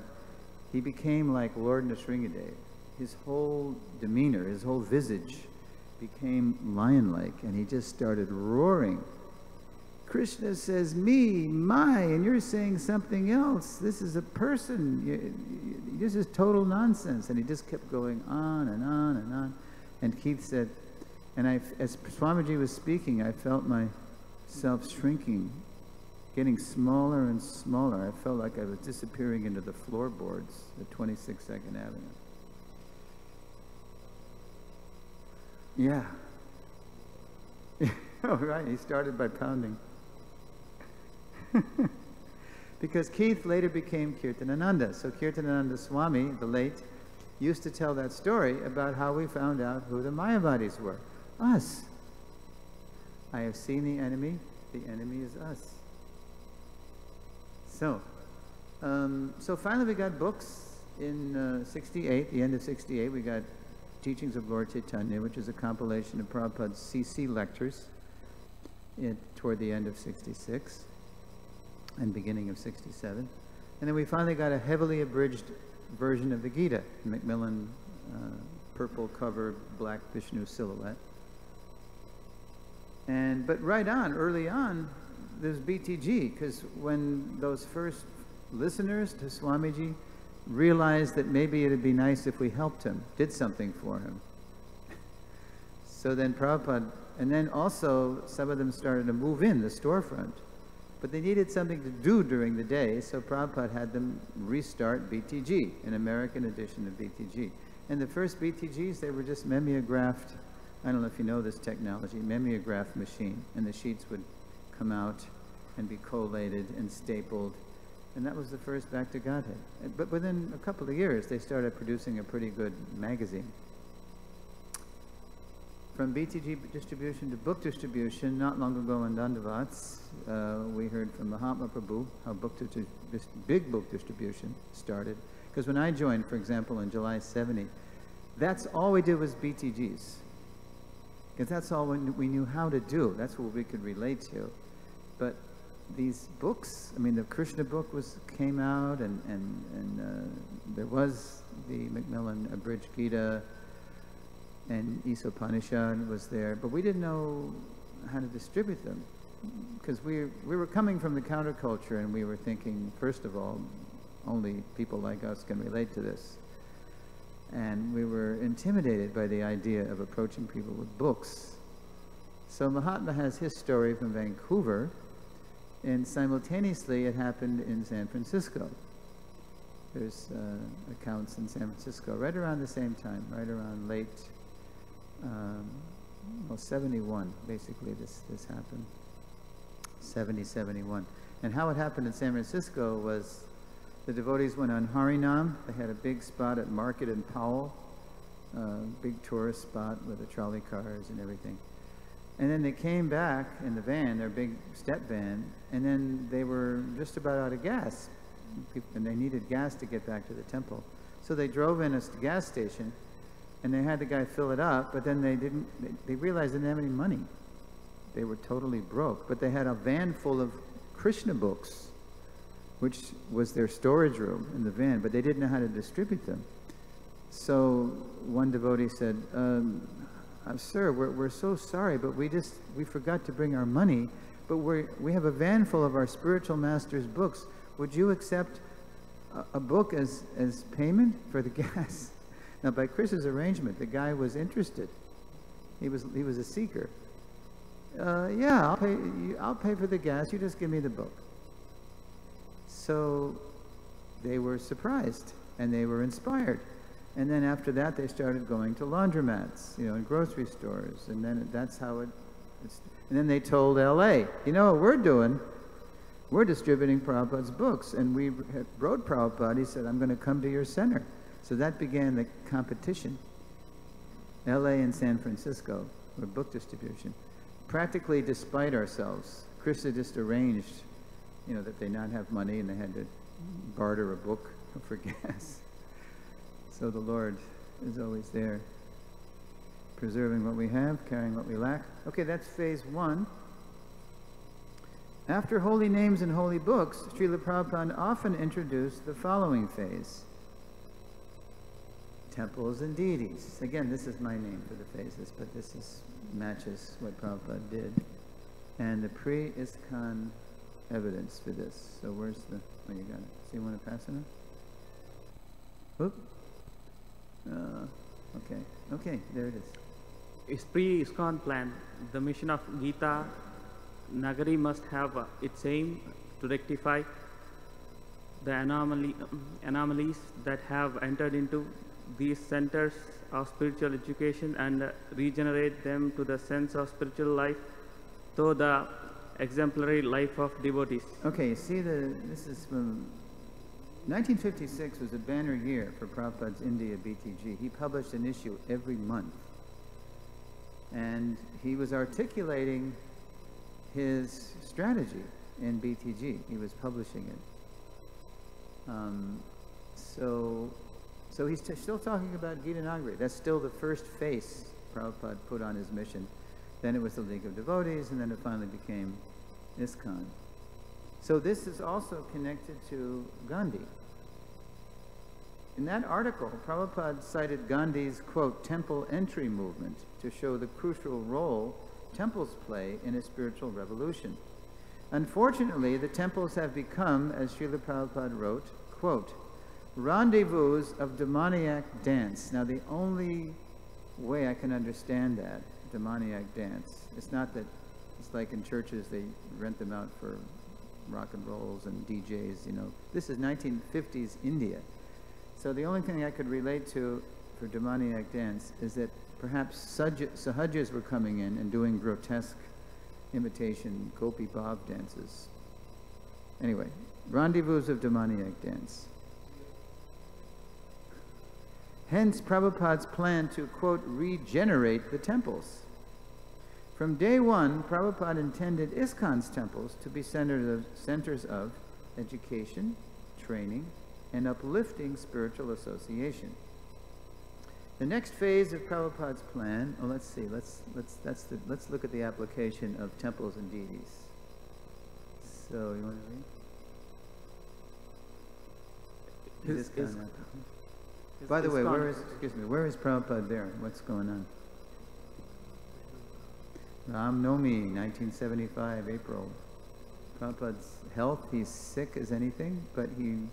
he became like Lord Nrsimhadev. His whole demeanor, his whole visage became lion-like, and he just started roaring. Krishna says, me, my, and you're saying something else. This is a person. This is total nonsense. And he just kept going on and on and on. And Keith said, and as Swamiji was speaking, I felt myself shrinking, getting smaller and smaller. I felt like I was disappearing into the floorboards at 26th Avenue. Yeah. Oh, right. He started by pounding. Because Keith later became Kirtanananda. So Kirtanananda Swami, the late, used to tell that story about how we found out who the Mayavadis were. Us. I have seen the enemy is us. So finally we got books in 68, the end of 68, we got Teachings of Lord Chaitanya, which is a compilation of Prabhupada's CC lectures toward the end of 66 and beginning of 67. And then we finally got a heavily abridged version of the Gita, Macmillan, purple cover, black Vishnu silhouette. But right on, early on, there's BTG, because when those first listeners to Swamiji realized that maybe it'd be nice if we helped him, did something for him. So then Prabhupada, and then also some of them started to move in the storefront, but they needed something to do during the day, so Prabhupada had them restart BTG, an American edition of BTG. And the first BTGs, they were just mimeographed, I don't know if you know this technology, mimeograph machine, and the sheets would come out and be collated and stapled And that was the first Back to Godhead. But within a couple of years, they started producing a pretty good magazine. From BTG distribution to book distribution, not long ago in Dandavats, we heard from Mahatma Prabhu how big book distribution started. Because when I joined, for example, in July 70, that's all we did was BTGs. Because that's all we knew how to do. That's what we could relate to. But these books, I mean, the Krishna book came out, and there was the Macmillan Abridged Gita, and Isopanishad was there, but we didn't know how to distribute them, because we were coming from the counterculture, and we were thinking, first of all, only people like us can relate to this. And we were intimidated by the idea of approaching people with books. So Mahatma has his story from Vancouver, and simultaneously it happened in San Francisco. There's accounts in San Francisco right around the same time, right around late 71, basically this happened. 70, 71. And how it happened in San Francisco was the devotees went on Harinam. They had a big spot at Market and Powell, big tourist spot with the trolley cars and everything. And then they came back in the van, their big step van, and then they were just about out of gas. And they needed gas to get back to the temple. So they drove in a gas station, and they had the guy fill it up, but then they realized they didn't have any money. They were totally broke. But they had a van full of Krishna books, which was their storage room in the van, but they didn't know how to distribute them. So one devotee said, sir, we're so sorry, but we forgot to bring our money, but we have a van full of our spiritual master's books. Would you accept a book as payment for the gas? Now, by Chris's arrangement, the guy was interested. He was a seeker. Yeah, I'll pay for the gas. You just give me the book. So they were surprised, and they were inspired. And then after that, they started going to laundromats, and grocery stores. And then that's how and then they told LA, you know what we're doing? We're distributing Prabhupada's books. And we wrote Prabhupada. He said, I'm going to come to your center. So that began the competition. LA and San Francisco were book distribution. Practically despite ourselves, Krishna just arranged, that they not have money and they had to barter a book for gas. So the Lord is always there, preserving what we have, carrying what we lack. Okay, that's phase one. After holy names and holy books, Srila Prabhupada often introduced the following phase. Temples and deities. Again, this is my name for the phases, but this matches what Prabhupada did. And the pre-ISKCON evidence for this. So where's you got it. So you want to pass it on? Whoop. Okay, there it is. It's pre-ISKCON plan. The mission of Gita Nagari must have its aim to rectify the anomalies that have entered into these centers of spiritual education and regenerate them to the sense of spiritual life through the exemplary life of devotees. Okay, see this is from 1956 was a banner year for Prabhupada's India BTG. He published an issue every month. And he was articulating his strategy in BTG. He was publishing it. So he's still talking about Gita Nagari. That's still the first face Prabhupada put on his mission. Then it was the League of Devotees, and then it finally became ISKCON. So this is also connected to Gandhi. In that article, Prabhupada cited Gandhi's, quote, temple entry movement to show the crucial role temples play in a spiritual revolution. Unfortunately, the temples have become, as Srila Prabhupada wrote, quote, rendezvous of demoniac dance. Now, the only way I can understand that, demoniac dance, it's not that it's like in churches they rent them out for rock and rolls and DJs, This is 1950s India. So the only thing I could relate to for demoniac dance is that perhaps Sahajas were coming in and doing grotesque imitation Gopi Bhav dances. Anyway, rendezvous of demoniac dance. Hence Prabhupada's plan to, quote, regenerate the temples. From day one, Prabhupada intended ISKCON's temples to be centers of education, training, and uplifting spiritual association. The next phase of Prabhupada's plan, let's see, let's look at the application of temples and deities. So, you want to read? By the way, where is Prabhupada there? What's going on? Ram Nomi, 1975, April. Prabhupada's health, he's sick as anything, but he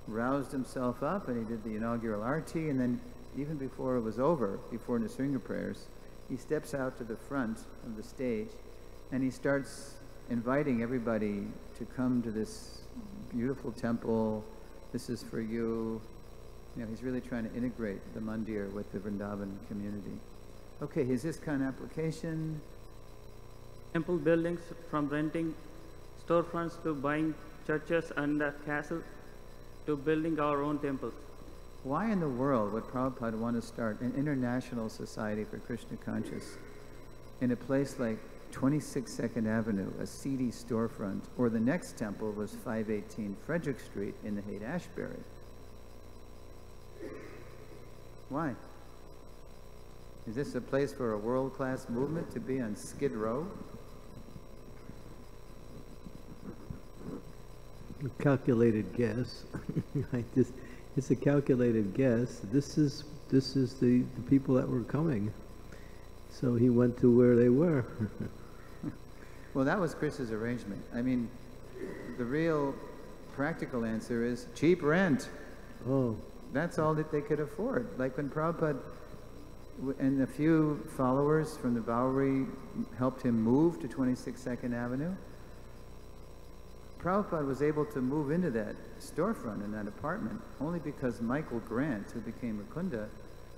roused himself up and he did the inaugural arti, and then even before it was over, before Nisringa prayers, he steps out to the front of the stage and he starts inviting everybody to come to this beautiful temple. This is for you. You know, he's really trying to integrate the mandir with the Vrindavan community. Okay, his ISKCON application. Temple buildings, from renting storefronts to buying churches and castles to building our own temples. Why in the world would Prabhupada want to start an international society for Krishna conscious in a place like 26 2nd Avenue, a seedy storefront, or the next temple was 518 Frederick Street in the Haight-Ashbury? Why? Is this a place for a world-class movement to be on Skid Row? A calculated guess. It's a calculated guess. This is the people that were coming. So he went to where they were. Well, that was Chris's arrangement. I mean, the real practical answer is cheap rent. Oh. That's all that they could afford. Like when Prabhupada and a few followers from the Bowery helped him move to 26 2nd Avenue, Prabhupada was able to move into that storefront in that apartment only because Michael Grant, who became Mukunda,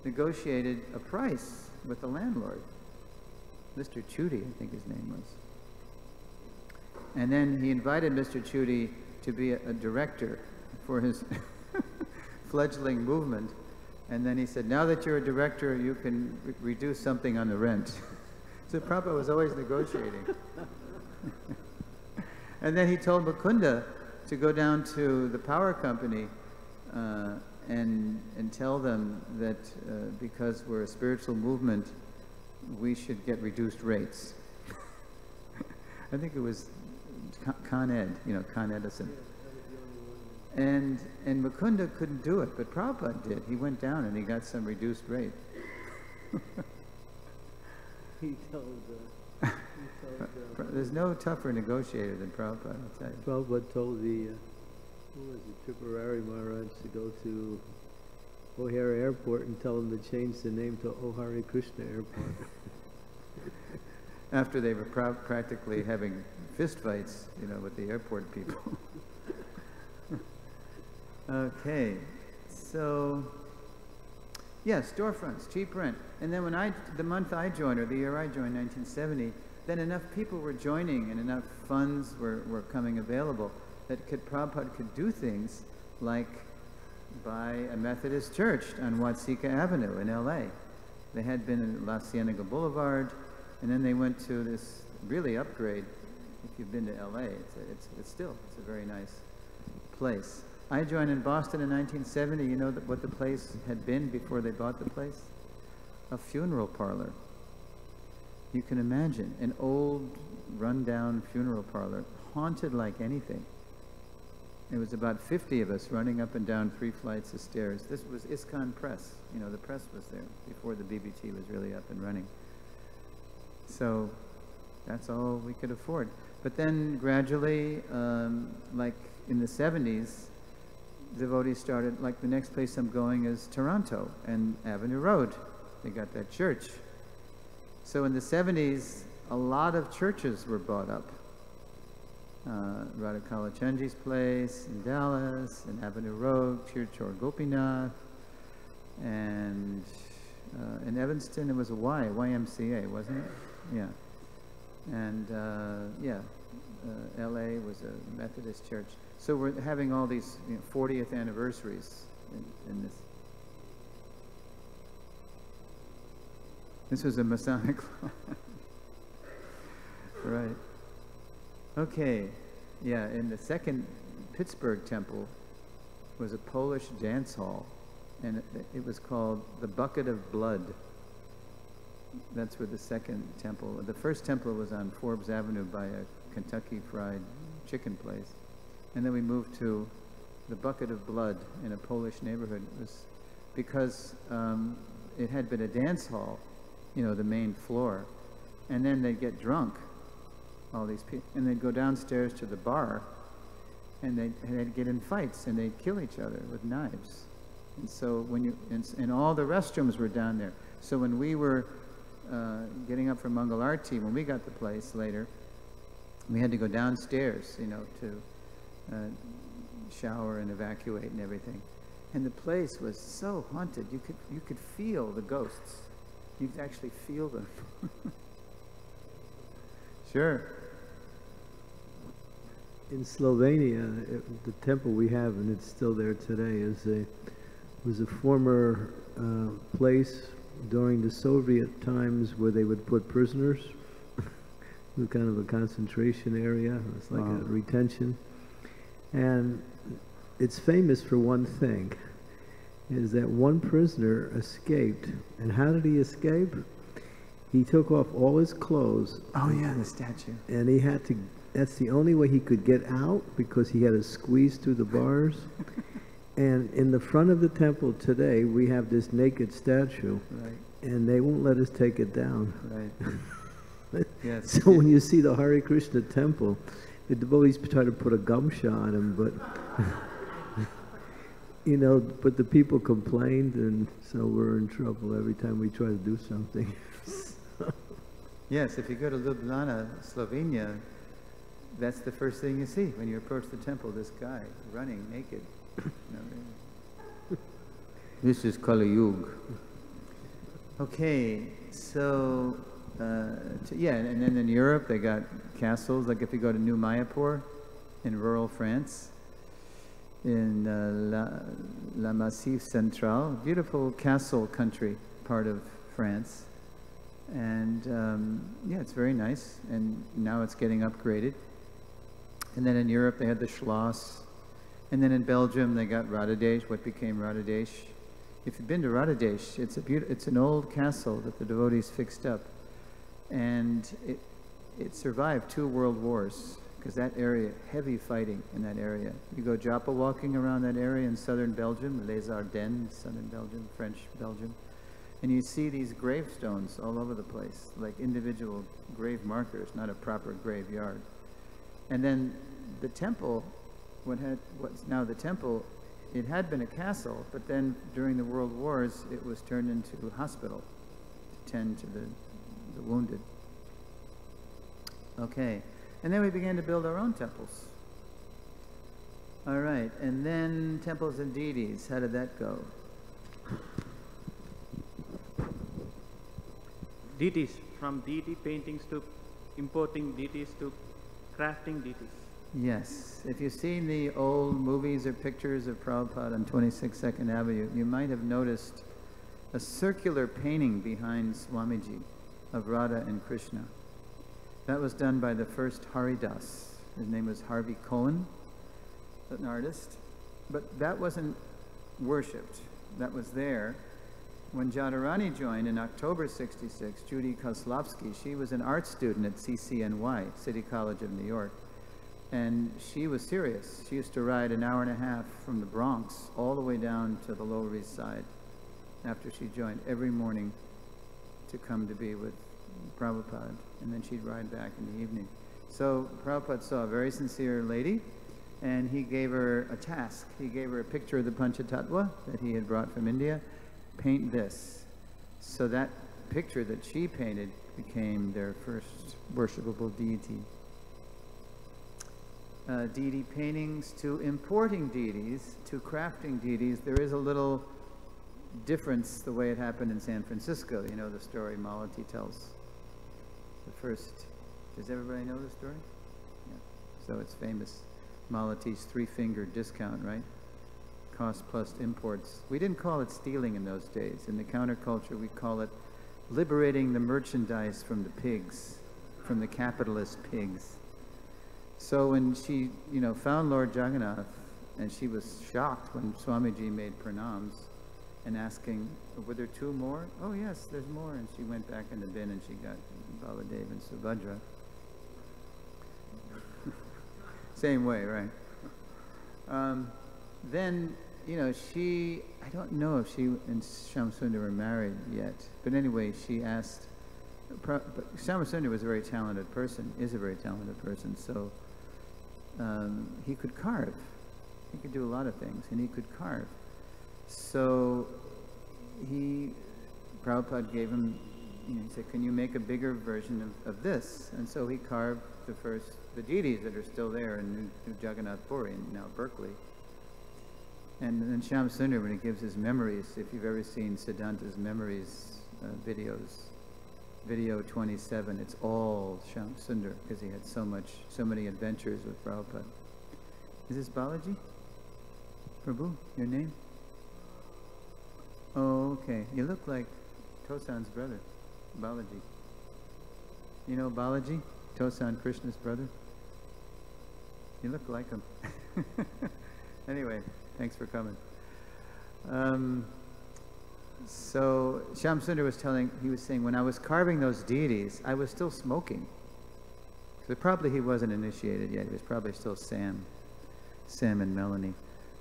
negotiated a price with the landlord. Mr. Chudy, I think his name was. And then he invited Mr. Chudy to be a director for his fledgling movement. And then he said, now that you're a director, you can reduce something on the rent. So Prabhupada was always negotiating. And then he told Mukunda to go down to the power company and tell them that because we're a spiritual movement, we should get reduced rates. I think it was Con Ed, Con Edison. And Mukunda couldn't do it, but Prabhupada did. He went down and he got some reduced rate. There's no tougher negotiator than Prabhupada, I'll tell you. Prabhupada told who was it, Tripurari Maharaj to go to O'Hare Airport and tell him to change the name to O'Hare Krishna Airport. After they were practically having fistfights, with the airport people. Okay, so yeah, storefronts, cheap rent. And then when the month I joined, or the year I joined, 1970, then enough people were joining and enough funds were coming available that Prabhupada could do things like buy a Methodist church on Watsika Avenue in LA. They had been in La Cienega Boulevard, and then they went to this really upgrade. If you've been to LA, it's a very nice place. I joined in Boston in 1970. You know what the place had been before they bought the place? A funeral parlor. You can imagine an old, run-down funeral parlor, haunted like anything. It was about 50 of us running up and down 3 flights of stairs. This was ISKCON Press. The press was there before the BBT was really up and running. So that's all we could afford. But then gradually, like in the 70s, devotees started, like the next place I'm going is Toronto and Avenue Road. They got that church. So in the 70s, a lot of churches were bought up. Radha Kalachandji's place in Dallas, and Avenue Road, Chirchor Gopinath, and in Evanston it was a YMCA, wasn't it? Yeah. And L.A. was a Methodist church. So we're having all these 40th anniversaries in this. This was a Masonic law. Right. Okay. Yeah, in the second Pittsburgh temple was a Polish dance hall, and it was called the Bucket of Blood. That's where the second temple, the first temple was on Forbes Avenue by a Kentucky Fried Chicken place. And then we moved to the Bucket of Blood in a Polish neighborhood. It was because it had been a dance hall, the main floor. And then they'd get drunk, all these people, and they'd go downstairs to the bar, and they'd get in fights, and they'd kill each other with knives. And so and all the restrooms were down there. So when we were getting up for Mangal Arti, when we got the place later, we had to go downstairs, to shower and evacuate and everything. And the place was so haunted. You could feel the ghosts. You could actually feel them. Sure. In Slovenia, the temple we have, and it's still there today, was a former place during the Soviet times where they would put prisoners. It was kind of a concentration area. It was like a retention. And it's famous for one thing, is that one prisoner escaped. And how did he escape? He took off all his clothes. Oh yeah, the statue. And he had to, that's the only way he could get out, because he had to squeeze through the bars. And in the front of the temple today, we have this naked statue. Right. And they won't let us take it down. Right. Yes. So when you see the Hare Krishna temple, the devotees try to put a gumsha on him, but but the people complained, and so we're in trouble every time we try to do something. Yes, if you go to Ljubljana, Slovenia, that's the first thing you see when you approach the temple, this guy running naked. This is Kali Yuga. Okay, so, and then in Europe they got castles, like if you go to New Mayapur in rural France, in La Massif Central, beautiful castle country part of France. And it's very nice, and now it's getting upgraded. And then in Europe they had the Schloss, and then in Belgium they got Radadesh, what became Radadesh. If you've been to Radadesh, it's an old castle that the devotees fixed up, and it survived 2 world wars, because that area, heavy fighting in that area. You go japa walking around that area in southern Belgium, Les Ardennes, southern Belgium, French Belgium, and you see these gravestones all over the place, like individual grave markers, not a proper graveyard. And then the temple, what's now the temple, it had been a castle, but then during the World Wars, it was turned into a hospital to tend to the wounded. Okay, and then we began to build our own temples. All right, and then temples and deities, how did that go? Deities, from deity paintings to importing deities to crafting deities. Yes. If you've seen the old movies or pictures of Prabhupada on 26th Avenue, you might have noticed a circular painting behind Swamiji of Radha and Krishna. That was done by the first Haridas. His name was Harvey Cohen, an artist. But that wasn't worshipped. That was there. When Jadharani joined in October '66, Judy Kozlovsky, she was an art student at CCNY, City College of New York. And she was serious. She used to ride an hour and a half from the Bronx all the way down to the Lower East Side after she joined every morning to come to be with Prabhupada. And then she'd ride back in the evening. So Prabhupada saw a very sincere lady, and he gave her a task. He gave her a picture of the Panchatattva that he had brought from India. Paint this. So that picture that she painted became their first worshipable deity. Deity paintings to importing deities to crafting deities, there is a little difference the way it happened in San Francisco. You know the story Malati tells. The first, does everybody know the story? Yeah. So it's famous. Malati's three-finger discount, right? Cost plus imports. We didn't call it stealing in those days. In the counterculture, we call it liberating the merchandise from the pigs, from the capitalist pigs. So when she, found Lord Jagannath, and she was shocked when Swamiji made pranams and asking, were there two more? Oh yes, there's more. And she went back in the bin and she got Baladev and Subhadra. Same way, right? Then, I don't know if she and Shyamsundar were married yet, but anyway, she asked, but Shyamsundar was a very talented person, is a very talented person, so he could carve. He could do a lot of things, and he could carve. So Prabhupada gave him, he said, can you make a bigger version of this? And so he carved the deities that are still there in New Jagannath Puri, and now Berkeley. And then Shyamsundar, when he gives his memories, if you've ever seen Siddhanta's memories videos, video 27, it's all Shyamsundar, because he had so many adventures with Prabhupada. Is this Balaji? Prabhu, your name? Oh, okay. You look like Tosan's brother, Balaji. You know Balaji? Tosan, Krishna's brother? You look like him. Anyway, thanks for coming. So Shyamsundar was saying, when I was carving those deities, I was still smoking. So probably he wasn't initiated yet. He was probably still Sam and Melanie.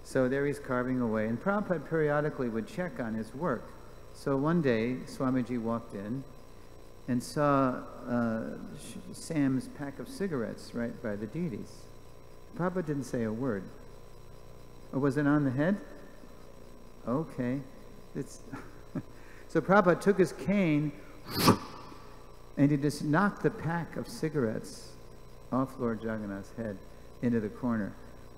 So there he's carving away, and Prabhupada periodically would check on his work. So one day, Swamiji walked in and saw Sam's pack of cigarettes right by the deities. Prabhupada didn't say a word. Oh, was it on the head? Okay. So Prabhupada took his cane and he just knocked the pack of cigarettes off Lord Jagannath's head into the corner.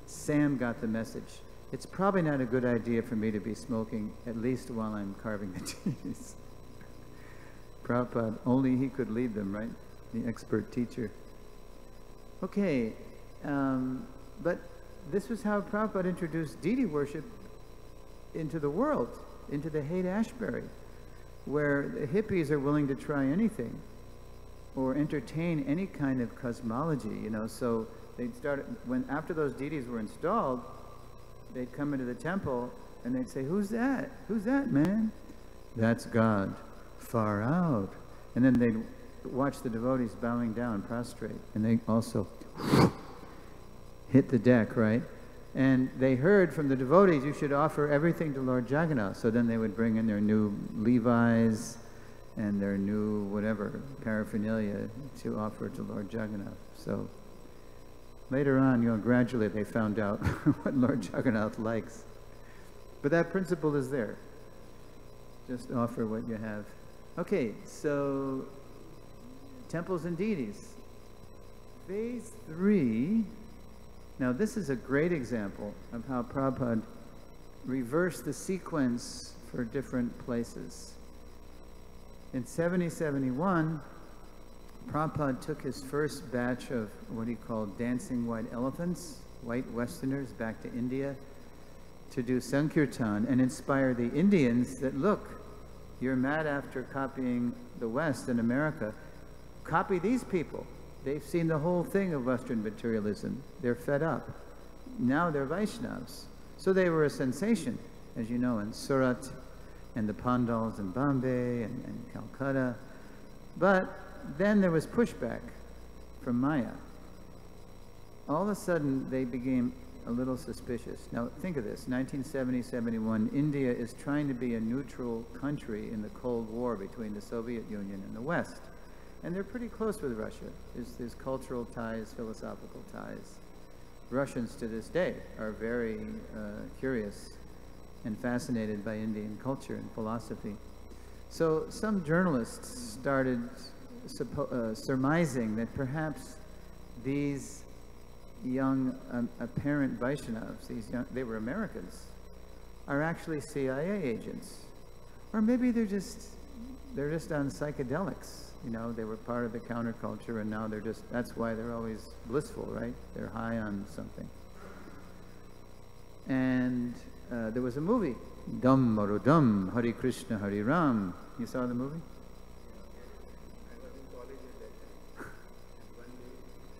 Sam got the message. It's probably not a good idea for me to be smoking, at least while I'm carving the deities. Prabhupada, only he could lead them, right? The expert teacher. Okay, but this was how Prabhupada introduced deity worship into the world, into the Haight-Ashbury, where the hippies are willing to try anything or entertain any kind of cosmology, so they'd start, after those deities were installed, they'd come into the temple and they'd say, who's that? Who's that, man? That's God. Far out. And then they'd watch the devotees bowing down, prostrate, and they also hit the deck, right? And they heard from the devotees, you should offer everything to Lord Jagannath. So then they would bring in their new Levi's and their new whatever, paraphernalia to offer to Lord Jagannath. So later on, gradually they found out what Lord Jagannath likes. But that principle is there. Just offer what you have. Okay, so temples and deities. Phase 3. Now this is a great example of how Prabhupada reversed the sequence for different places. In 70-71, Prabhupada took his first batch of what he called dancing white elephants, white Westerners, back to India to do Sankirtan and inspire the Indians that, look, you're mad after copying the West and America. Copy these people. They've seen the whole thing of Western materialism. They're fed up. Now they're Vaishnavas. So they were a sensation, as you know, in Surat and the Pandals in Bombay and Calcutta. But then there was pushback from Maya. All of a sudden, they became a little suspicious. Now, think of this. 1970-71, India is trying to be a neutral country in the Cold War between the Soviet Union and the West. And they're pretty close with Russia. There's cultural ties, philosophical ties. Russians to this day are very curious and fascinated by Indian culture and philosophy. So some journalists started surmising that perhaps these young apparent Vaishnavas, they were Americans, are actually CIA agents. Or maybe they're just on psychedelics You know, they were part of the counterculture, and now they're just, that's why they're always blissful, right? They're high on something. And there was a movie, Dum Marudam, Hare Krishna, Hare Ram. You saw the movie?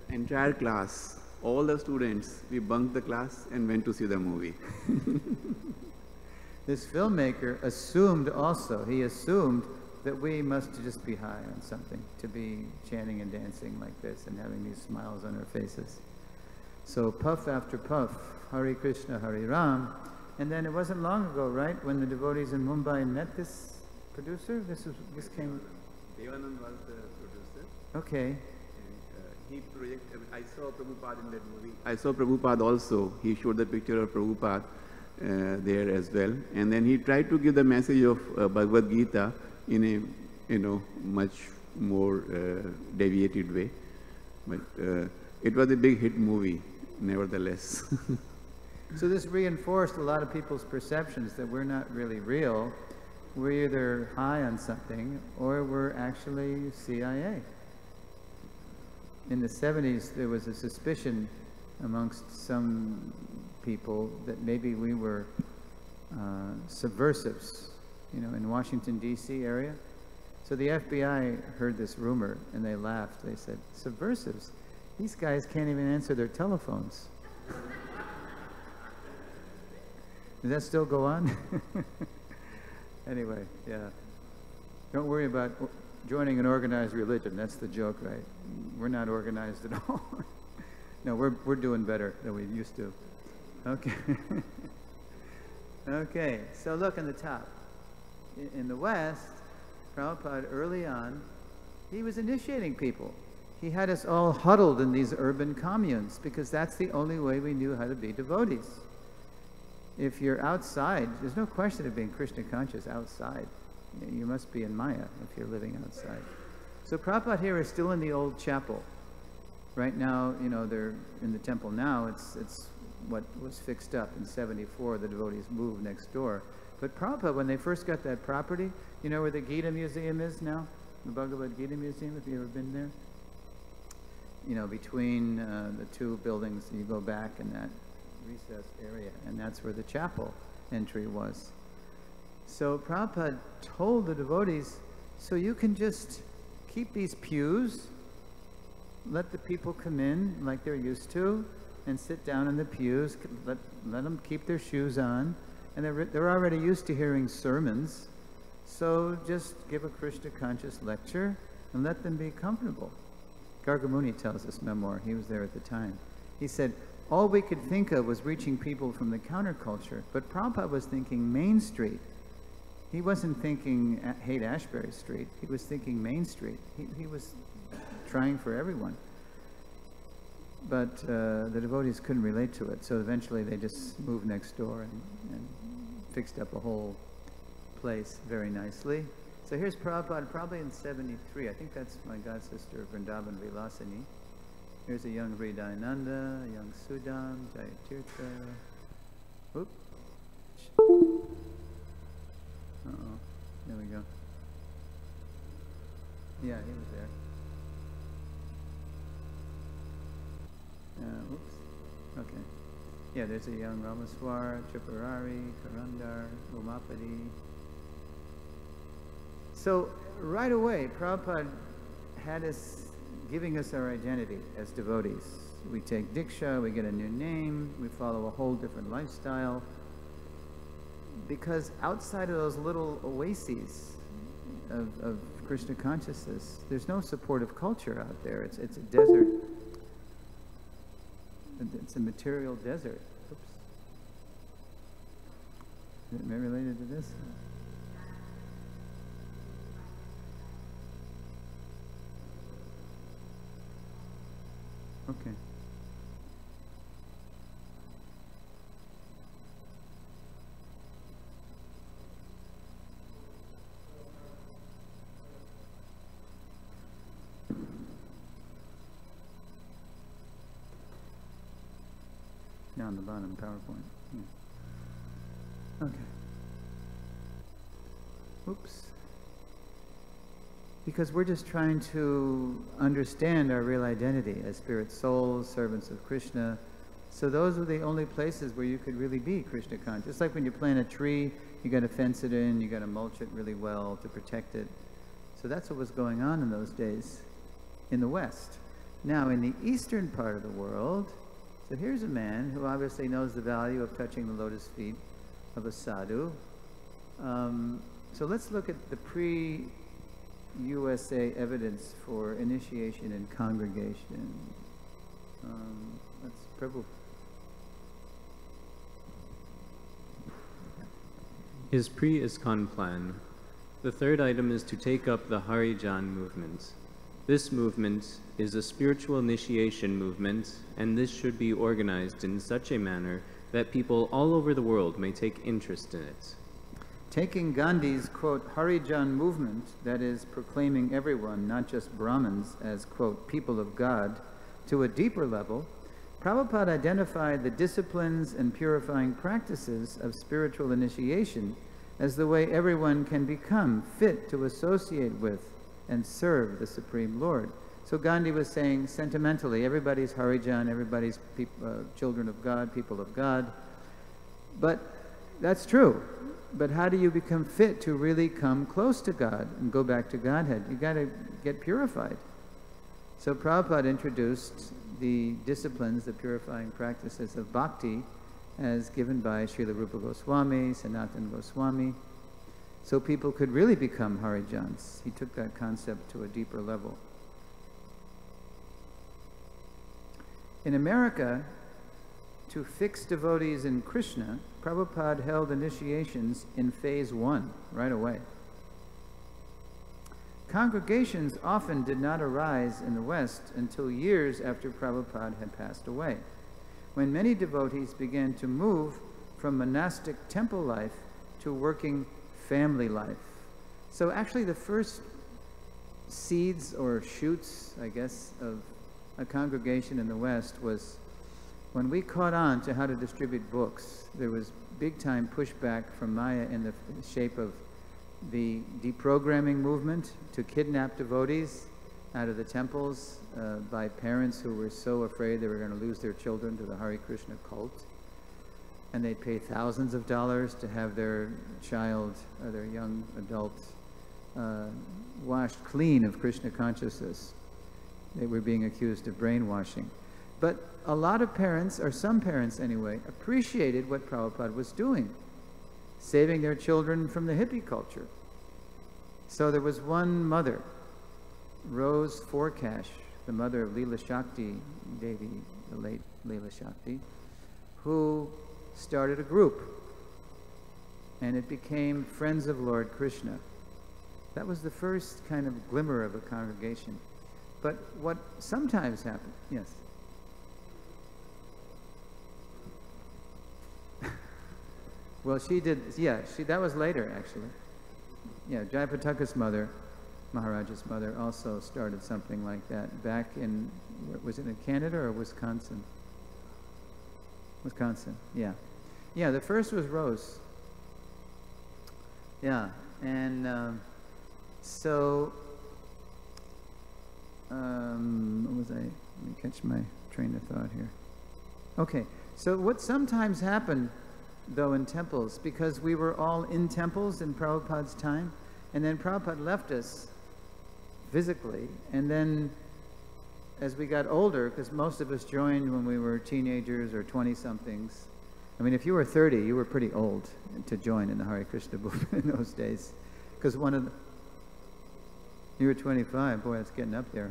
Entire class, all the students, we bunked the class and went to see the movie. This filmmaker assumed also, he assumed that we must just be high on something, to be chanting and dancing like this and having these smiles on our faces. So puff after puff, Hare Krishna, Hare Ram. And then it wasn't long ago, right, when the devotees in Mumbai met this producer? This came... Devanand was the producer. Okay. He projected, I saw Prabhupada in that movie. I saw Prabhupada also. He showed the picture of Prabhupada there as well. And then he tried to give the message of Bhagavad-Gita in a, much more deviated way. But it was a big hit movie, nevertheless. So this reinforced a lot of people's perceptions that we're not really real. We're either high on something or we're actually CIA. In the 70s, there was a suspicion amongst some people that maybe we were subversives, you know, in Washington, D.C. area. So the FBI heard this rumor and they laughed. They said, subversives? These guys can't even answer their telephones. Does that still go on? Anyway, yeah. Don't worry about joining an organized religion. That's the joke, right? We're not organized at all. No, we're doing better than we used to. Okay. Okay, so look in the top. In the West, Prabhupada early on, he was initiating people. He had us all huddled in these urban communes because that's the only way we knew how to be devotees. If you're outside, there's no question of being Krishna conscious outside. You must be in Maya if you're living outside. So Prabhupada here is still in the old chapel. Right now, you know, they're in the temple now. It's what was fixed up in 74. The devotees moved next door. But Prabhupada, when they first got that property, you know where the Gita Museum is now? The Bhagavad-Gita Museum, if you've ever been there? You know, between the two buildings, you go back in that recessed area, and that's where the chapel entry was. So Prabhupada told the devotees, so you can just keep these pews, let the people come in like they're used to, and sit down in the pews, let them keep their shoes on, and they're already used to hearing sermons, so just give a Krishna conscious lecture and let them be comfortable. Gargamuni tells this memoir, he was there at the time. He said, all we could think of was reaching people from the counterculture, but Prabhupada was thinking Main Street. He wasn't thinking Haight-Ashbury Street. He was thinking Main Street. He was trying for everyone. But the devotees couldn't relate to it, so eventually they just moved next door and fixed up a whole place very nicely. So here's Prabhupada, probably in 73. I think that's my god sister, Vrindavan Vilasini. Here's a young Hridayananda, a young Sudam, Jayatirtha. Oop. Uh-oh. There we go. Yeah, he was there. Oops. Okay. Yeah, there's a young Ramaswar, Tripurari, Karandar, Umapati. So right away, Prabhupada had us giving us our identity as devotees. We take Diksha, we get a new name, we follow a whole different lifestyle. Because outside of those little oases of Krishna consciousness, there's no supportive culture out there. It's a desert. It's a material desert. Oops. Is it related to this? Okay. Down the bottom, PowerPoint. Yeah. Okay. Oops. because we're just trying to understand our real identity as spirit souls, servants of Krishna. So those were the only places where you could really be Krishna conscious. Just like when you plant a tree, you got to fence it in, you got to mulch it really well to protect it. So that's what was going on in those days in the West. Now, in the eastern part of the world, so here's a man who obviously knows the value of touching the lotus feet of a sadhu. So let's look at the pre-USA evidence for initiation in congregation. That's Prabhu. His pre-ISKCON plan. The third item is to take up the Harijan movement. This movement is a spiritual initiation movement, and this should be organized in such a manner that people all over the world may take interest in it. Taking Gandhi's, quote, Harijan movement, that is, proclaiming everyone, not just Brahmins, as, quote, people of God, to a deeper level, Prabhupada identified the disciplines and purifying practices of spiritual initiation as the way everyone can become fit to associate with and serve the Supreme Lord. So Gandhi was saying sentimentally, everybody's Harijan, everybody's children of God, people of God. But that's true. But how do you become fit to really come close to God and go back to Godhead? You got to get purified. So Prabhupada introduced the disciplines, the purifying practices of Bhakti as given by Srila Rupa Goswami, Sanatana Goswami, so people could really become Harijans. He took that concept to a deeper level. In America, to fix devotees in Krishna, Prabhupada held initiations in phase 1 right away. Congregations often did not arise in the West until years after Prabhupada had passed away, when many devotees began to move from monastic temple life to working family life. So actually the first seeds or shoots, I guess, of a congregation in the West was when we caught on to how to distribute books. There was big time pushback from Maya in the shape of the deprogramming movement to kidnap devotees out of the temples by parents who were so afraid they were going to lose their children to the Hare Krishna cult. And they'd pay thousands of dollars to have their child or their young adult washed clean of Krishna consciousness. They were being accused of brainwashing. But a lot of parents, or some parents anyway, appreciated what Prabhupada was doing, saving their children from the hippie culture. So there was one mother, Rose Forcash, the mother of Leela Shakti Devi, the late Leela Shakti, who started a group, and it became Friends of Lord Krishna. That was the first kind of glimmer of a congregation. But what sometimes happened, yes? Well, she did, yeah, that was later, actually. Yeah, Jayapataka's mother, Maharaja's mother, also started something like that back in, was it in Canada or Wisconsin? Wisconsin, yeah. Yeah, the first was Rose. Yeah, and what was I? Let me catch my train of thought here. Okay, so what sometimes happened, though, in temples, because we were all in temples in Prabhupada's time, and then Prabhupada left us physically, and then as we got older, because most of us joined when we were teenagers or 20-somethings. I mean, if you were 30, you were pretty old to join in the Hare Krishna movement in those days. Because you were 25. Boy, that's getting up there,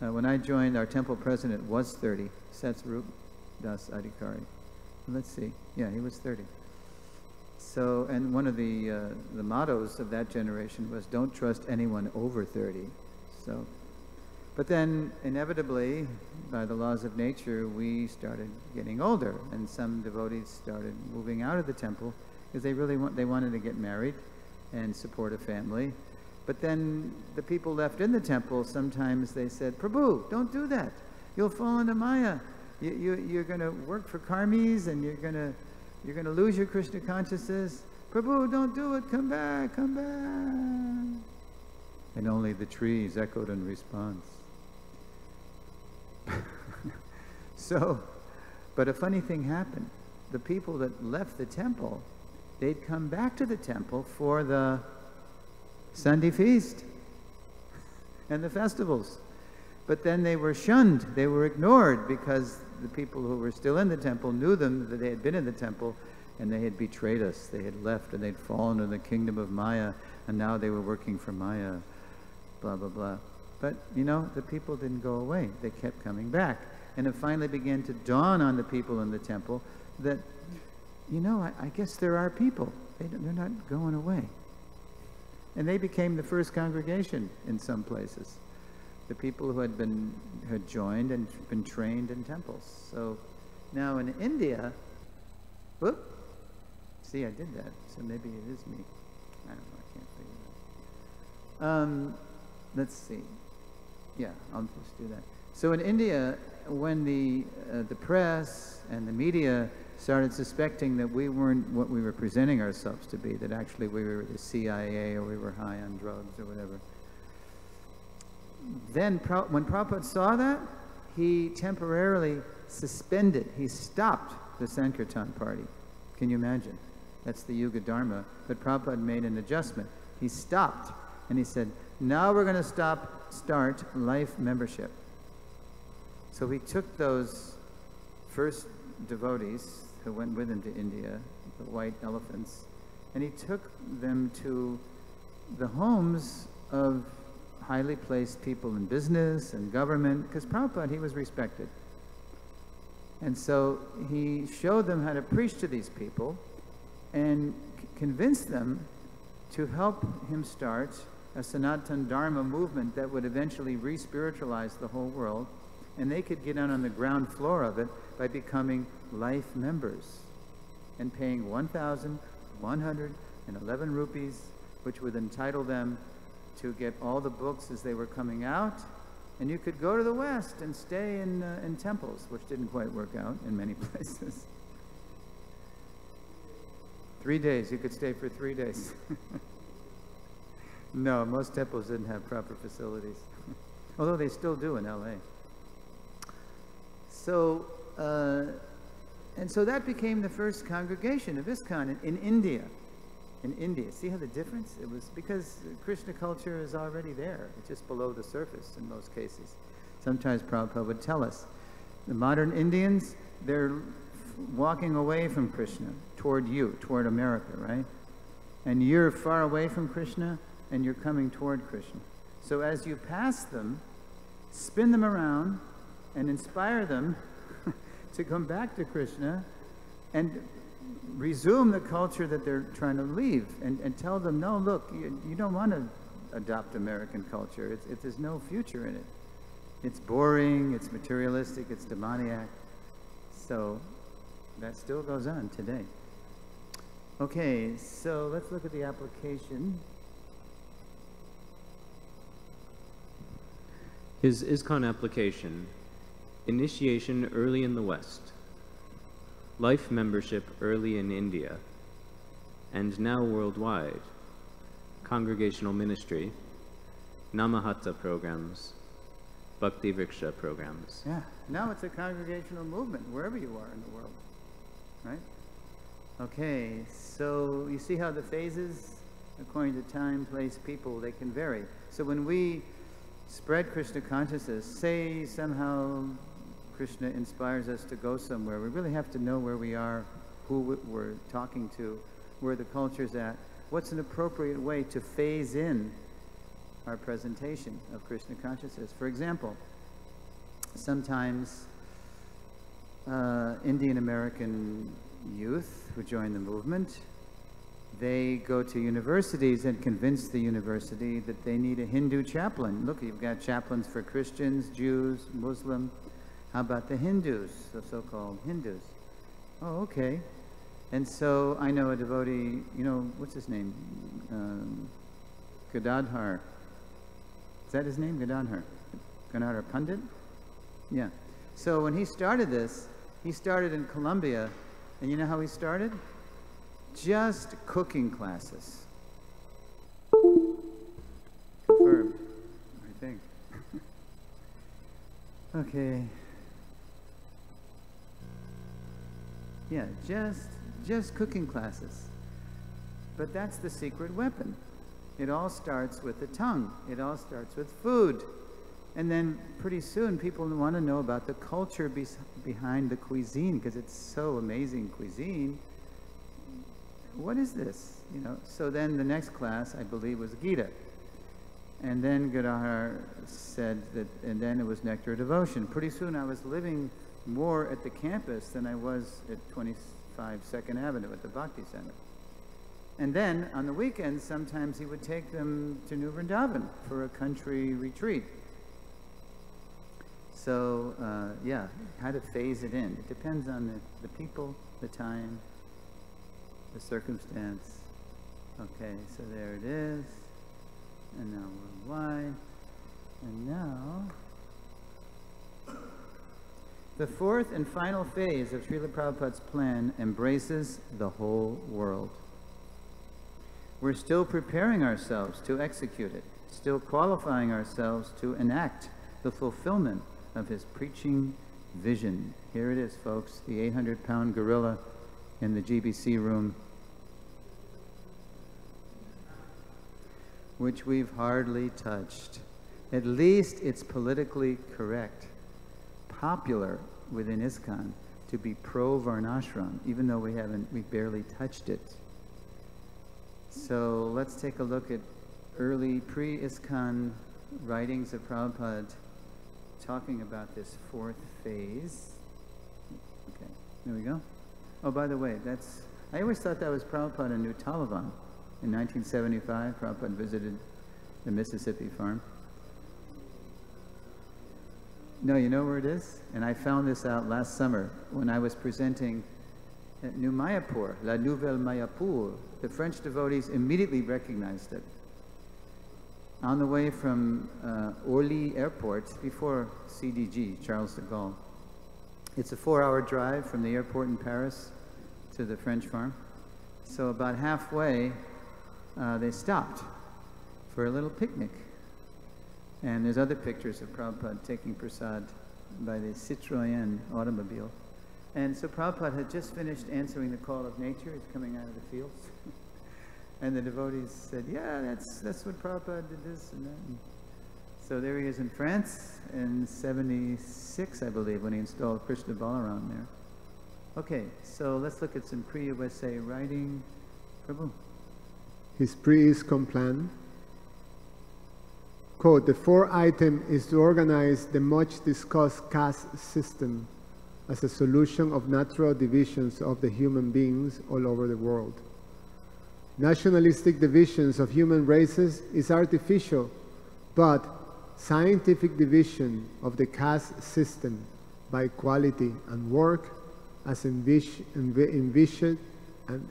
huh? When I joined, our temple president was 30, Satsvarup Das Adhikari. Let's see. Yeah, he was 30. So, and one of the mottos of that generation was, don't trust anyone over 30. So, but then, inevitably, by the laws of nature, we started getting older, and some devotees started moving out of the temple because they wanted to get married and support a family. But then the people left in the temple, sometimes they said, Prabhu, don't do that. You'll fall into Maya. You're going to work for karmis, and you're going to lose your Krishna consciousness. Prabhu, don't do it. Come back, come back. and only the trees echoed in response. So, but a funny thing happened. The people that left the temple, they'd come back to the temple for the Sunday feast and the festivals. But then they were shunned, they were ignored, because the people who were still in the temple knew them, that they had been in the temple, and they had betrayed us. They had left, and they'd fallen in the kingdom of Maya, and now they were working for Maya, blah, blah, blah. But, you know, the people didn't go away. They kept coming back. And it finally began to dawn on the people in the temple that, you know, I guess there are people. They're not going away. And they became the first congregation in some places. The people who had joined and been trained in temples. So now in India, whoop, see, I did that. So maybe it is me. I don't know, I can't figure it out. Let's see. Yeah, I'll just do that. So in India, when the press and the media started suspecting that we weren't what we were presenting ourselves to be, that actually we were the CIA or we were high on drugs or whatever, then when Prabhupada saw that, he temporarily suspended, he stopped the Sankirtan party. Can you imagine? That's the Yuga Dharma. But Prabhupada made an adjustment. He stopped and he said, now we're going to start life membership. So he took those first devotees who went with him to India, the white elephants, and he took them to the homes of highly placed people in business and government, because Prabhupada, he was respected. And so he showed them how to preach to these people and convinced them to help him start a Sanatana Dharma movement that would eventually re-spiritualize the whole world, and they could get on the ground floor of it by becoming life members and paying 1,111 rupees, which would entitle them to get all the books as they were coming out. And you could go to the West and stay in temples, which didn't quite work out in many places. 3 days, you could stay for 3 days. No, most temples didn't have proper facilities, although they still do in LA. So, and so that became the first congregation of ISKCON in India. In India, see how the difference? It was because Krishna culture is already there. It's just below the surface in most cases. Sometimes Prabhupada would tell us, the modern Indians, they're walking away from Krishna toward you, toward America, right? And you're far away from Krishna, and you're coming toward Krishna. So as you pass them, spin them around and inspire them to come back to Krishna and resume the culture that they're trying to leave, and tell them, no, look, you don't want to adopt American culture. There's no future in it. It's boring, it's materialistic, it's demoniac. So that still goes on today. Okay, so let's look at the application. His ISKCON application: initiation early in the West, life membership early in India, and now worldwide, congregational ministry, Namahatta programs, Bhakti Vriksha programs. Yeah, now it's a congregational movement wherever you are in the world, right? Okay, so you see how the phases, according to time, place, people, they can vary. So when we spread Krishna consciousness, say somehow Krishna inspires us to go somewhere, we really have to know where we are, who we're talking to, where the culture's at. What's an appropriate way to phase in our presentation of Krishna consciousness? For example, sometimes Indian American youth who join the movement, they go to universities and convince the university that they need a Hindu chaplain. Look, you've got chaplains for Christians, Jews, Muslim. How about the Hindus, the so-called Hindus? Oh, okay. And so I know a devotee, you know, what's his name? Gadadhar. Is that his name? Gadadhar. Gadadhar Pandit? Yeah. So when he started this, he started in Colombia. And you know how he started? Just cooking classes. Confirmed. Okay. Yeah, just cooking classes. But that's the secret weapon. It all starts with the tongue. It all starts with food. And then pretty soon people want to know about the culture behind the cuisine, because it's so amazing cuisine. What is this? You know, so then the next class, I believe, was Gita. And then Gadadhar said that, and then it was Nectar of Devotion. Pretty soon I was living more at the campus than I was at 25 2nd Avenue at the Bhakti Center. And then on the weekends, sometimes he would take them to New Vrindavan for a country retreat. So, yeah, how to phase it in. It depends on the people, the time, the circumstance. Okay, so there it is. And now worldwide. And now, the fourth and final phase of Srila Prabhupada's plan embraces the whole world. We're still preparing ourselves to execute it, still qualifying ourselves to enact the fulfillment of his preaching vision. Here it is, folks, the 800-pound gorilla in the GBC room, which we've hardly touched. At least it's politically correct, popular within ISKCON to be pro-Varnashram, even though we barely touched it. So let's take a look at early pre-ISKCON writings of Prabhupada talking about this fourth phase. Okay, there we go. Oh, by the way, I always thought that was Prabhupada in New Talavan. In 1975, Prabhupada visited the Mississippi farm. No, you know where it is? And I found this out last summer when I was presenting at New Mayapur, La Nouvelle Mayapur. The French devotees immediately recognized it. On the way from Orly Airport, before CDG, Charles de Gaulle. It's a 4-hour drive from the airport in Paris to the French farm. So about halfway, they stopped for a little picnic. And there's other pictures of Prabhupada taking prasad by the Citroën automobile. And so Prabhupada had just finished answering the call of nature. He's coming out of the fields. And the devotees said, yeah, that's what Prabhupada did, this and that. And so there he is in France in 76, I believe, when he installed Krishna Balaram there. Okay, so let's look at some pre-USA writing. Prabhu. His pre-ISKCON plan. Quote, the fourth item is to organize the much discussed caste system as a solution of natural divisions of the human beings all over the world. Nationalistic divisions of human races is artificial, but scientific division of the caste system by quality and work as envisaged, and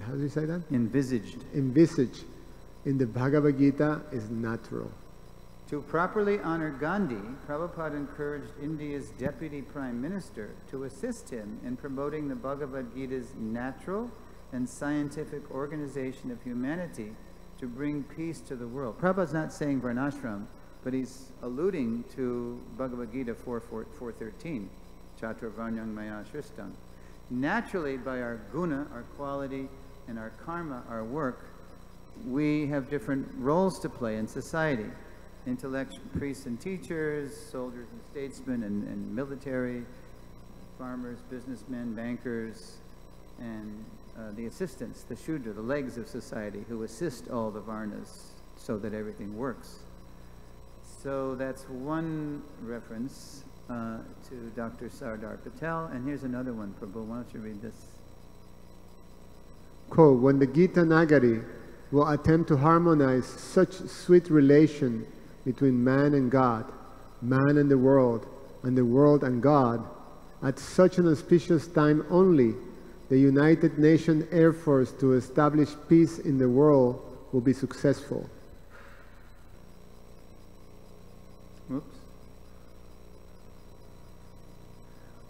how do you say that? Envisaged in the Bhagavad-Gita is natural. To properly honor Gandhi, Prabhupada encouraged India's Deputy Prime Minister to assist him in promoting the Bhagavad-Gita's natural and scientific organization of humanity to bring peace to the world. Prabhupada's not saying Varnashram, but he's alluding to Bhagavad-Gita 4.13, Chatra Varnyang Maya Shristam. Naturally, by our guna, our quality, and our karma, our work, we have different roles to play in society. Intellectual priests and teachers, soldiers and statesmen and military, farmers, businessmen, bankers, and the assistants, the Shudra, the legs of society, who assist all the Varnas so that everything works. So that's one reference to Dr. Sardar Patel, and here's another one, Prabhu. Why don't you read this? Quote, when the Gita Nagari will attempt to harmonize such sweet relation between man and God, man and the world and God, at such an auspicious time only, the United Nations Air Force to establish peace in the world will be successful. Oops.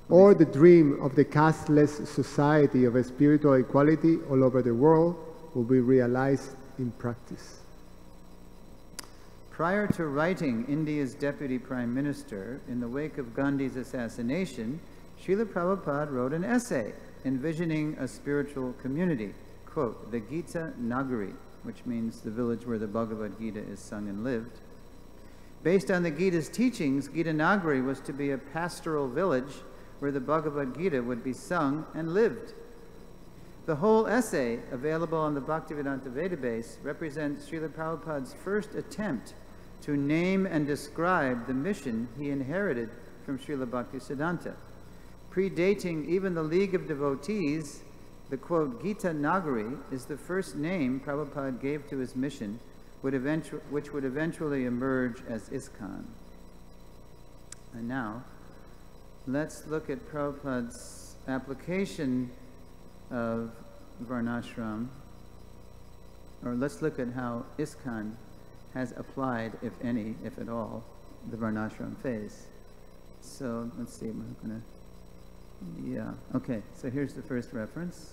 Or the dream of the casteless society of a spiritual equality all over the world will be realized in practice. Prior to writing India's Deputy Prime Minister, in the wake of Gandhi's assassination, Srila Prabhupada wrote an essay envisioning a spiritual community, quote, the Gita Nagari, which means the village where the Bhagavad-Gita is sung and lived. Based on the Gita's teachings, Gita Nagari was to be a pastoral village where the Bhagavad-Gita would be sung and lived. The whole essay, available on the Bhaktivedanta database, represents Srila Prabhupada's first attempt to name and describe the mission he inherited from Srila Bhaktisiddhanta. Predating even the League of Devotees, the quote, Gita Nagari is the first name Prabhupada gave to his mission, which would eventually emerge as ISKCON. And now, let's look at Prabhupada's application of Varnashram, or let's look at how ISKCON has applied, if any, if at all, the Varnashram phase. So let's see, I'm gonna, yeah, okay, so here's the first reference.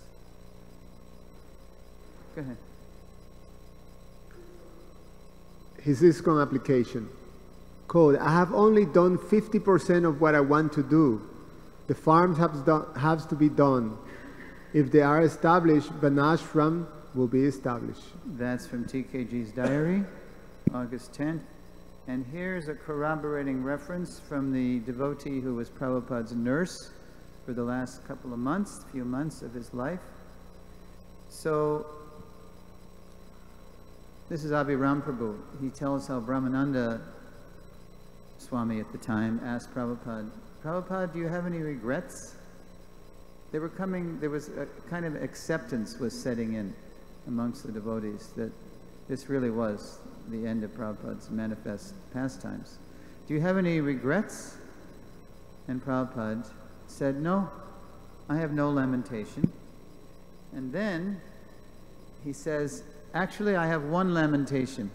Go ahead. His ISKCON application. Quote, I have only done 50% of what I want to do. The farms has to be done. If they are established, Varnashram will be established. That's from TKG's diary, August 10th. And here's a corroborating reference from the devotee who was Prabhupada's nurse for the last few months of his life. So, this is Abhiram Prabhu. He tells how Brahmananda Swami at the time asked Prabhupada, Prabhupada, do you have any regrets? They were coming, there was a kind of acceptance was setting in amongst the devotees that this really was the end of Prabhupada's manifest pastimes. Do you have any regrets? And Prabhupada said, no, I have no lamentation. And then he says, actually, I have one lamentation.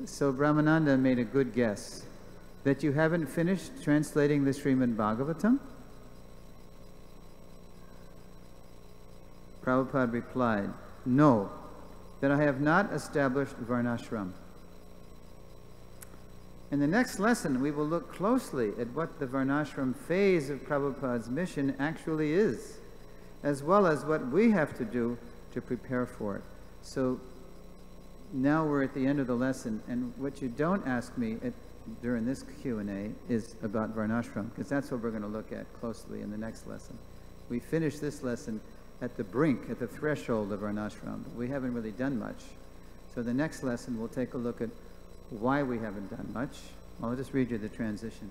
So Brahmananda made a good guess that you haven't finished translating the Srimad Bhagavatam? Prabhupada replied, no, that I have not established Varnashram. In the next lesson, we will look closely at what the Varnashram phase of Prabhupada's mission actually is, as well as what we have to do to prepare for it. So now we're at the end of the lesson, and what you don't ask me during this Q&A is about Varnashram, because that's what we're going to look at closely in the next lesson. We finish this lesson at the brink, at the threshold of Varnashram. We haven't really done much. So the next lesson we'll take a look at why we haven't done much. I'll just read you the transition.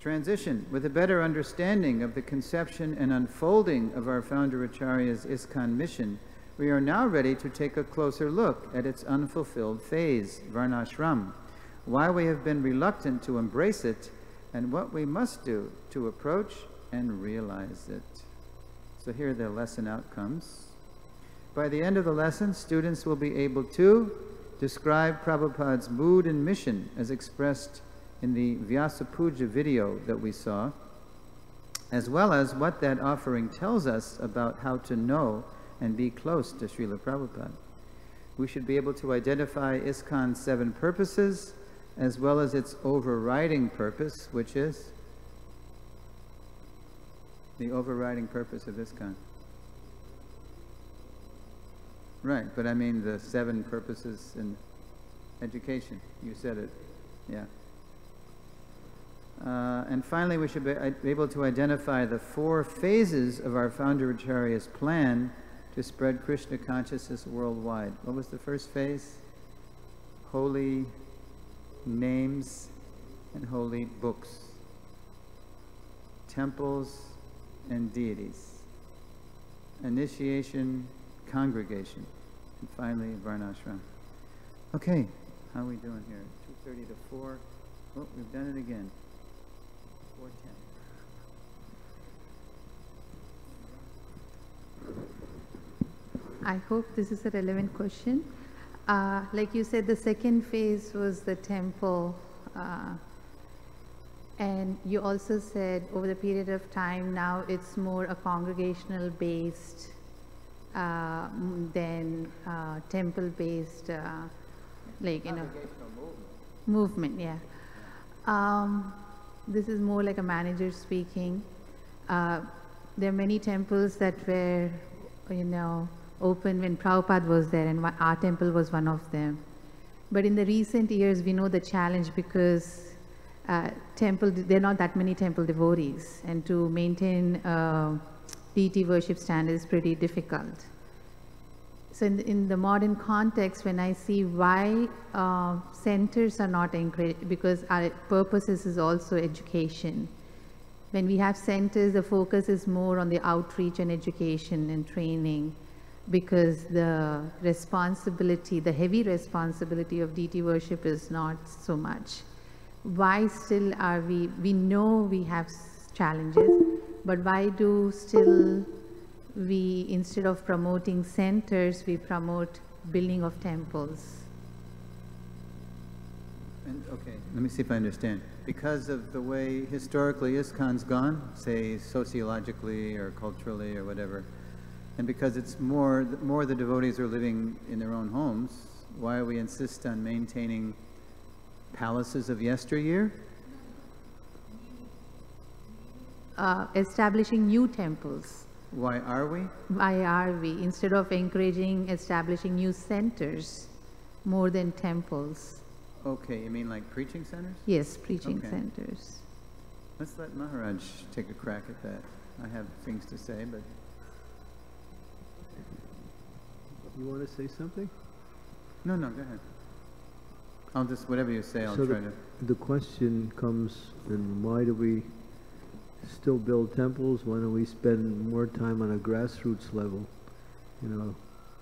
Transition. With a better understanding of the conception and unfolding of our founder Acharya's ISKCON mission, we are now ready to take a closer look at its unfulfilled phase, Varnashram, why we have been reluctant to embrace it, and what we must do to approach and realize it. So here are the lesson outcomes. By the end of the lesson, students will be able to describe Prabhupada's mood and mission as expressed in the Vyasa Puja video that we saw, as well as what that offering tells us about how to know and be close to Srila Prabhupada. We should be able to identify ISKCON's 7 purposes, as well as its overriding purpose, which is the overriding purpose of ISKCON. Right, but I mean the 7 purposes in education. You said it, yeah. And finally, we should be able to identify the 4 phases of our founder Acharya's plan to spread Krishna consciousness worldwide. What was the first phase? Holy names and holy books. Temples and deities. Initiation, congregation. And finally, Varnashram. Okay, how are we doing here? 2:30 to 4. Oh, we've done it again. 4:10. I hope this is a relevant question. Like you said, the second phase was the temple. And you also said over the period of time now it's more a congregational based than temple-based, movement. Yeah. This is more like a manager speaking. There are many temples that were, open when Prabhupada was there, and our temple was one of them. But in the recent years, we know the challenge because there are not that many temple devotees, and to maintain deity worship standard is pretty difficult. So in the modern context, when I see why centers are not encouraged, because our purpose is also education. When we have centers, the focus is more on the outreach and education and training, because the responsibility, the heavy responsibility of deity worship is not so much. Why still are we know we have challenges, but why do still we, instead of promoting centers, we promote building of temples? And, okay, let me see if I understand. Because of the way historically ISKCON's gone, say sociologically or culturally or whatever, and because it's more the devotees are living in their own homes, why we insist on maintaining palaces of yesteryear? Establishing new temples. Why are we? Why are we? Instead of encouraging establishing new centers more than temples. Okay, you mean like preaching centers? Yes, preaching Okay. centers. Let's let Maharaj take a crack at that. I have things to say, but... You want to say something? No, go ahead. I'll just, whatever you say, I'll So try to... the question comes, then why do we still build temples? Why don't we spend more time on a grassroots level?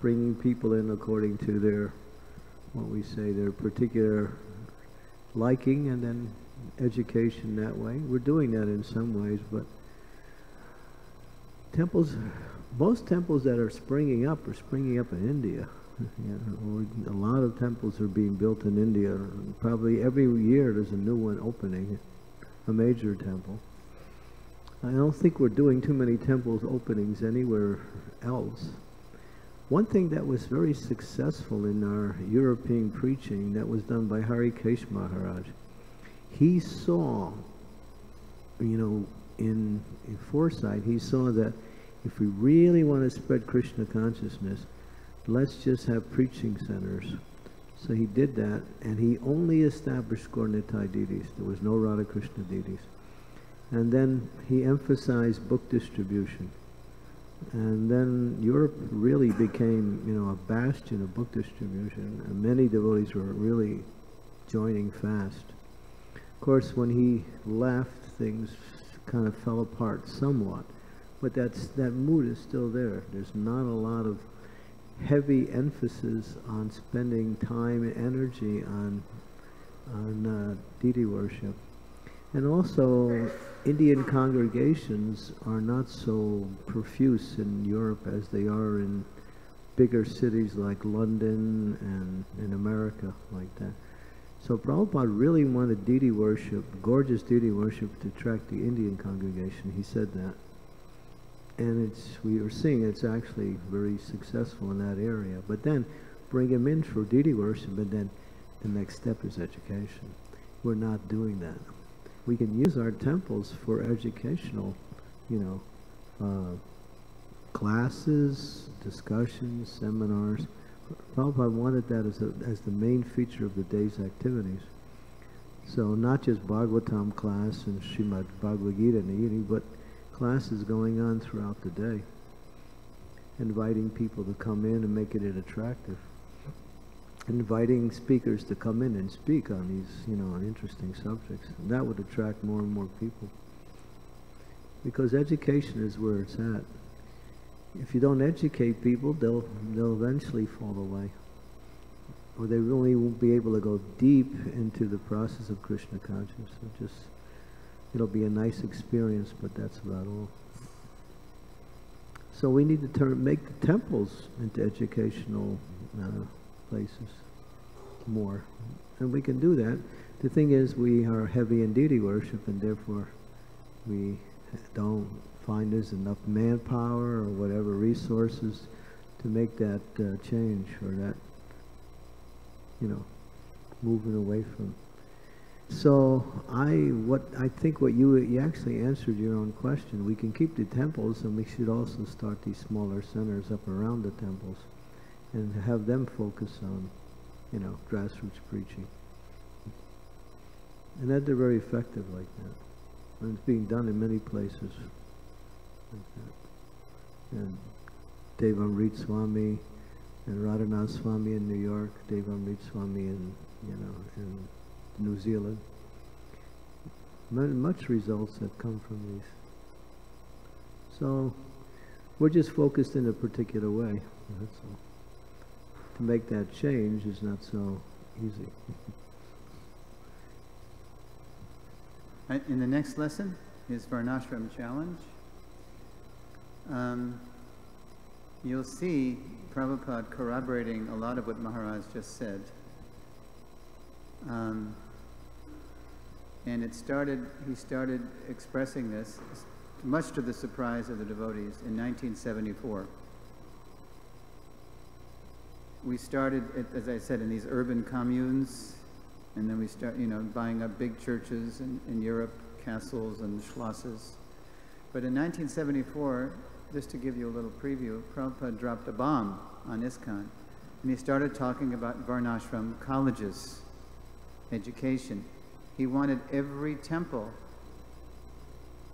Bringing people in according to their, their particular liking, and then education that way. We're doing that in some ways, but most temples that are springing up in India. A lot of temples are being built in India. Probably every year there's a new one opening, a major temple. I don't think we're doing too many temples openings anywhere else. One thing that was very successful in our European preaching that was done by Harikesh Maharaj, he saw, in foresight, he saw that if we really want to spread Krishna consciousness, let's just have preaching centers. So he did that, and he only established Gaur-Nitai deities. There was no Radha Krishna deities. And then he emphasized book distribution. And then Europe really became, a bastion of book distribution, and many devotees were really joining fast. Of course, when he left, things kind of fell apart somewhat, but that mood is still there. There's not a lot of heavy emphasis on spending time and energy on deity worship. And also, Indian congregations are not so profuse in Europe as they are in bigger cities like London and in America, like that. So Prabhupada really wanted deity worship, gorgeous deity worship, to attract the Indian congregation. He said that. And we are seeing it's actually very successful in that area. But then bring them in for deity worship, and then the next step is education. We're not doing that. We can use our temples for educational, classes, discussions, seminars. Prabhupada wanted that as the main feature of the day's activities. So not just Bhagavatam class and Srimad Bhagavad-Gita in the evening, but classes going on throughout the day, inviting people to come in and making it attractive, inviting speakers to come in and speak on these, on interesting subjects. And that would attract more and more people, because education is where it's at. If you don't educate people, they'll eventually fall away, or they really won't be able to go deep into the process of Krishna consciousness. It'll be a nice experience, but that's about all. So we need to make the temples into educational places more. And we can do that. The thing is, we are heavy in deity worship, and therefore we don't find there's enough manpower or whatever resources to make that change, or that, moving away from. So I think what you actually answered your own question. We can keep the temples, and we should also start these smaller centers up around the temples, and have them focus on, grassroots preaching. And that they're very effective like that. And it's being done in many places like that. And Devamrit Swami and Radhanath Swami in New York, Devamrit Swami in New Zealand. Much results have come from these. So we're just focused in a particular way. That's all. To make that change is not so easy. In the next lesson is Varnashram Challenge. You'll see Prabhupada corroborating a lot of what Maharaj just said. And he started expressing this, much to the surprise of the devotees, in 1974. We started, as I said, in these urban communes, and then we start, buying up big churches in Europe, castles and schlosses. But in 1974, just to give you a little preview, Prabhupada dropped a bomb on ISKCON, and he started talking about Varnashram colleges, education. He wanted every temple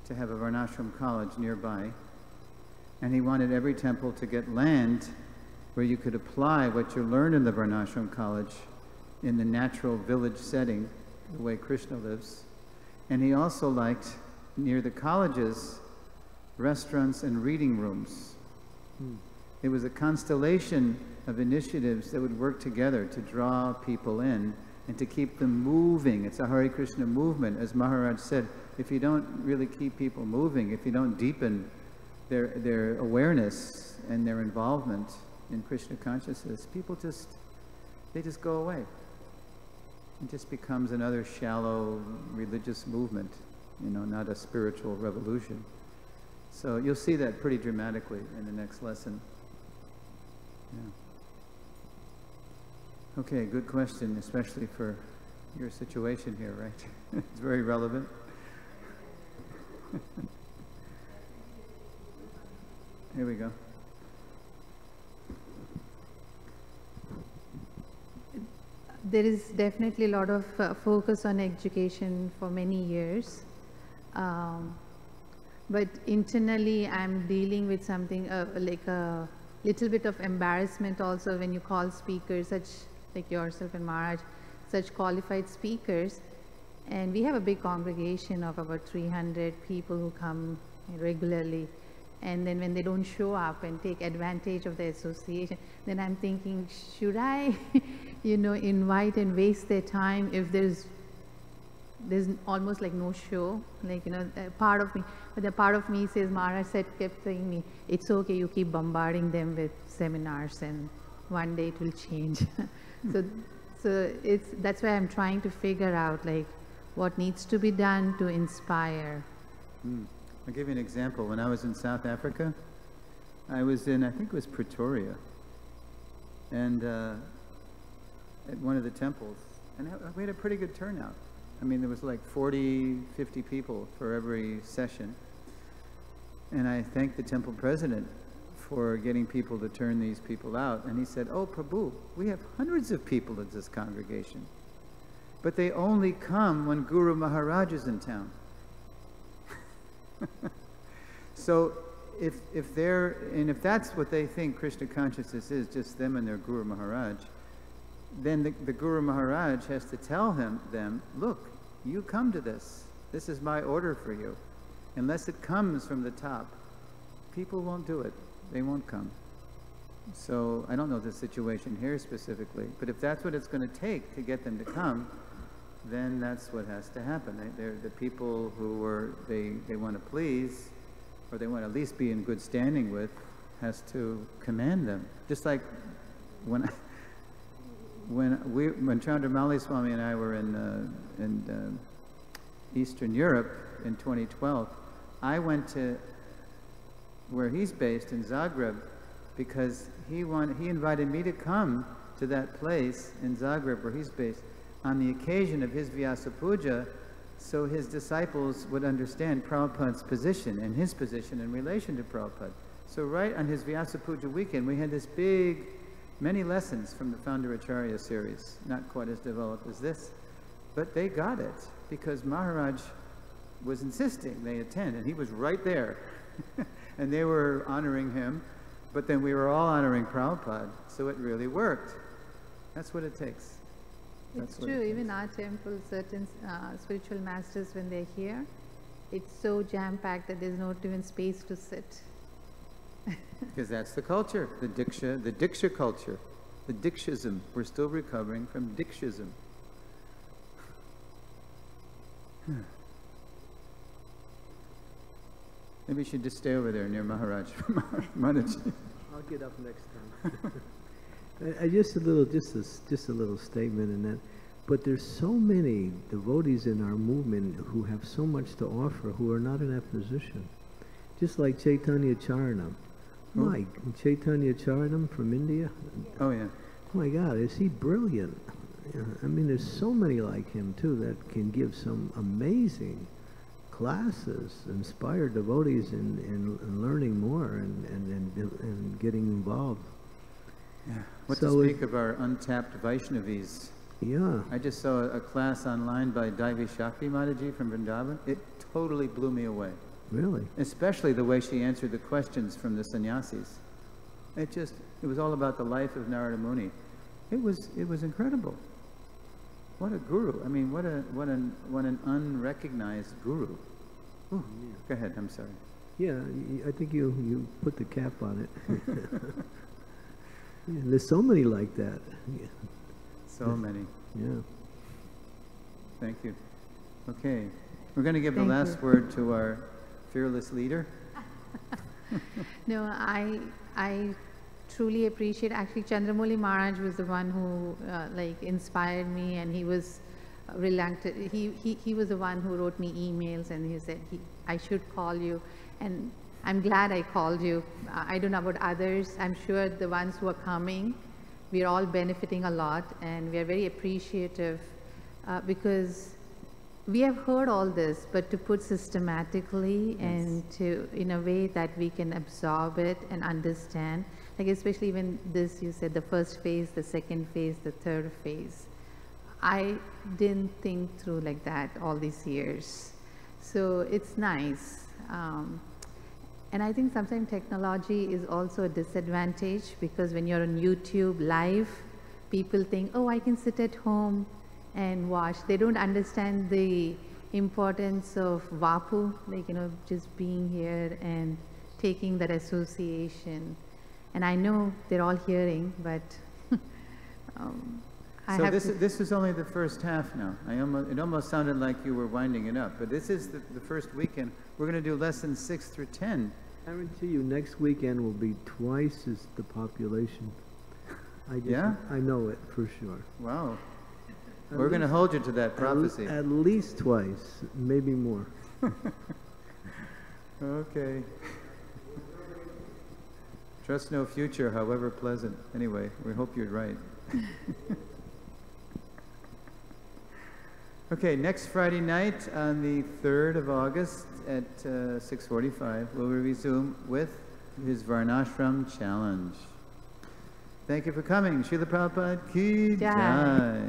to have a Varnashram college nearby, and he wanted every temple to get land where you could apply what you learned in the Varnashram college in the natural village setting, the way Krishna lives. And he also liked, near the colleges, restaurants and reading rooms. It was a constellation of initiatives that would work together to draw people in and to keep them moving. It's a Hare Krishna movement. As Maharaj said, if you don't really keep people moving, if you don't deepen their awareness and their involvement in Krishna consciousness, people just go away. It just becomes another shallow religious movement, not a spiritual revolution. So you'll see that pretty dramatically in the next lesson. Yeah. Okay, good question, especially for your situation here, right? It's very relevant. Here we go. There is definitely a lot of focus on education for many years. But internally, I'm dealing with something like a little bit of embarrassment also when you call speakers, such like yourself and Maharaj, such qualified speakers. And we have a big congregation of about 300 people who come regularly. And then when they don't show up and take advantage of the association, then I'm thinking, should I, invite and waste their time if there's almost like no show, like, part of me, but the part of me says, Maharaj kept saying me, it's okay, you keep bombarding them with seminars and one day it will change. So that's why I'm trying to figure out like what needs to be done to inspire. I'll give you an example. When I was in South Africa, I was in, I think it was Pretoria, and at one of the temples, and we had a pretty good turnout. I mean, there was like 40, 50 people for every session. And I thanked the temple president for getting people to turn these people out. And he said, oh, Prabhu, we have hundreds of people in this congregation, but they only come when Guru Maharaj is in town. So if that's what they think Krishna consciousness is, just them and their Guru Maharaj, then the Guru Maharaj has to tell them, look, you come to this. This is my order for you. Unless it comes from the top, people won't do it. They won't come. So I don't know the situation here specifically, but if that's what it's going to take to get them to come, then that's what has to happen. They're the people who they want to please, or they want to at least be in good standing with, has to command them. Just like when Chandramauli Swami and I were in Eastern Europe in 2012, I went to where he's based in Zagreb because he invited me to come to that place in Zagreb where he's based on the occasion of his Vyasa Puja, so his disciples would understand Prabhupada's position and his position in relation to Prabhupada. So right on his Vyasa Puja weekend, we had this many lessons from the Founder Acharya series, not quite as developed as this, but they got it because Maharaj was insisting they attend, and he was right there. And they were honoring him, but then we were all honoring Prabhupada, so it really worked. That's what it takes. It's true, even our temple, certain spiritual masters, when they're here, it's so jam-packed that there's not even space to sit. Because that's the culture, the Diksha culture, the Dikshism. We're still recovering from Dikshism. Maybe you should just stay over there near Maharaj. Mataji. I'll get up next time. Just a little statement in that. But there's so many devotees in our movement who have so much to offer who are not in that position. Just like Chaitanya Charanam. Mike, Chaitanya Charanam from India. Oh yeah. Oh my God, is he brilliant? I mean, there's so many like him too that can give some amazing classes, inspire devotees in learning more and getting involved. Yeah. What to speak of our untapped Vaishnavis? Yeah. I just saw a class online by Daivi Shakti Mataji from Vrindavan. It totally blew me away. Really? Especially the way she answered the questions from the sannyasis. It was all about the life of Narada Muni. It was incredible. What a guru. I mean, what an unrecognized guru. Ooh, yeah. Go ahead, I'm sorry. Yeah, I think you put the cap on it. Yeah, there's so many like that. Yeah. So many. Yeah. Thank you. Okay. We're going to give the last word to our fearless leader. No, I truly appreciate, actually Chandramouli Maharaj was the one who inspired me, and he was reluctant. He was the one who wrote me emails, and he said I should call you, and I'm glad I called you. I don't know about others. I'm sure the ones who are coming, we're all benefiting a lot, and we are very appreciative because we have heard all this, but to put systematically and to in a way that we can absorb it and understand, like especially even this, you said the first phase, the second phase, the third phase. I didn't think through like that all these years. So it's nice. And I think sometimes technology is also a disadvantage, because when you're on YouTube live, people think, oh, I can sit at home and watch. They don't understand the importance of Vapu, just being here and taking that association. And I know they're all hearing, but so this is only the first half now. It almost sounded like you were winding it up, but this is the first weekend. We're going to do lessons 6 through 10. I guarantee you next weekend will be twice as the population. I know it for sure. Wow. We're going to hold you to that prophecy. At least twice, maybe more. Okay. Trust no future, however pleasant. Anyway, we hope you're right. Okay, next Friday night on the 3rd of August at 6:45, we'll resume with his Varnashram Challenge. Thank you for coming. Srila Prabhupada ki jai.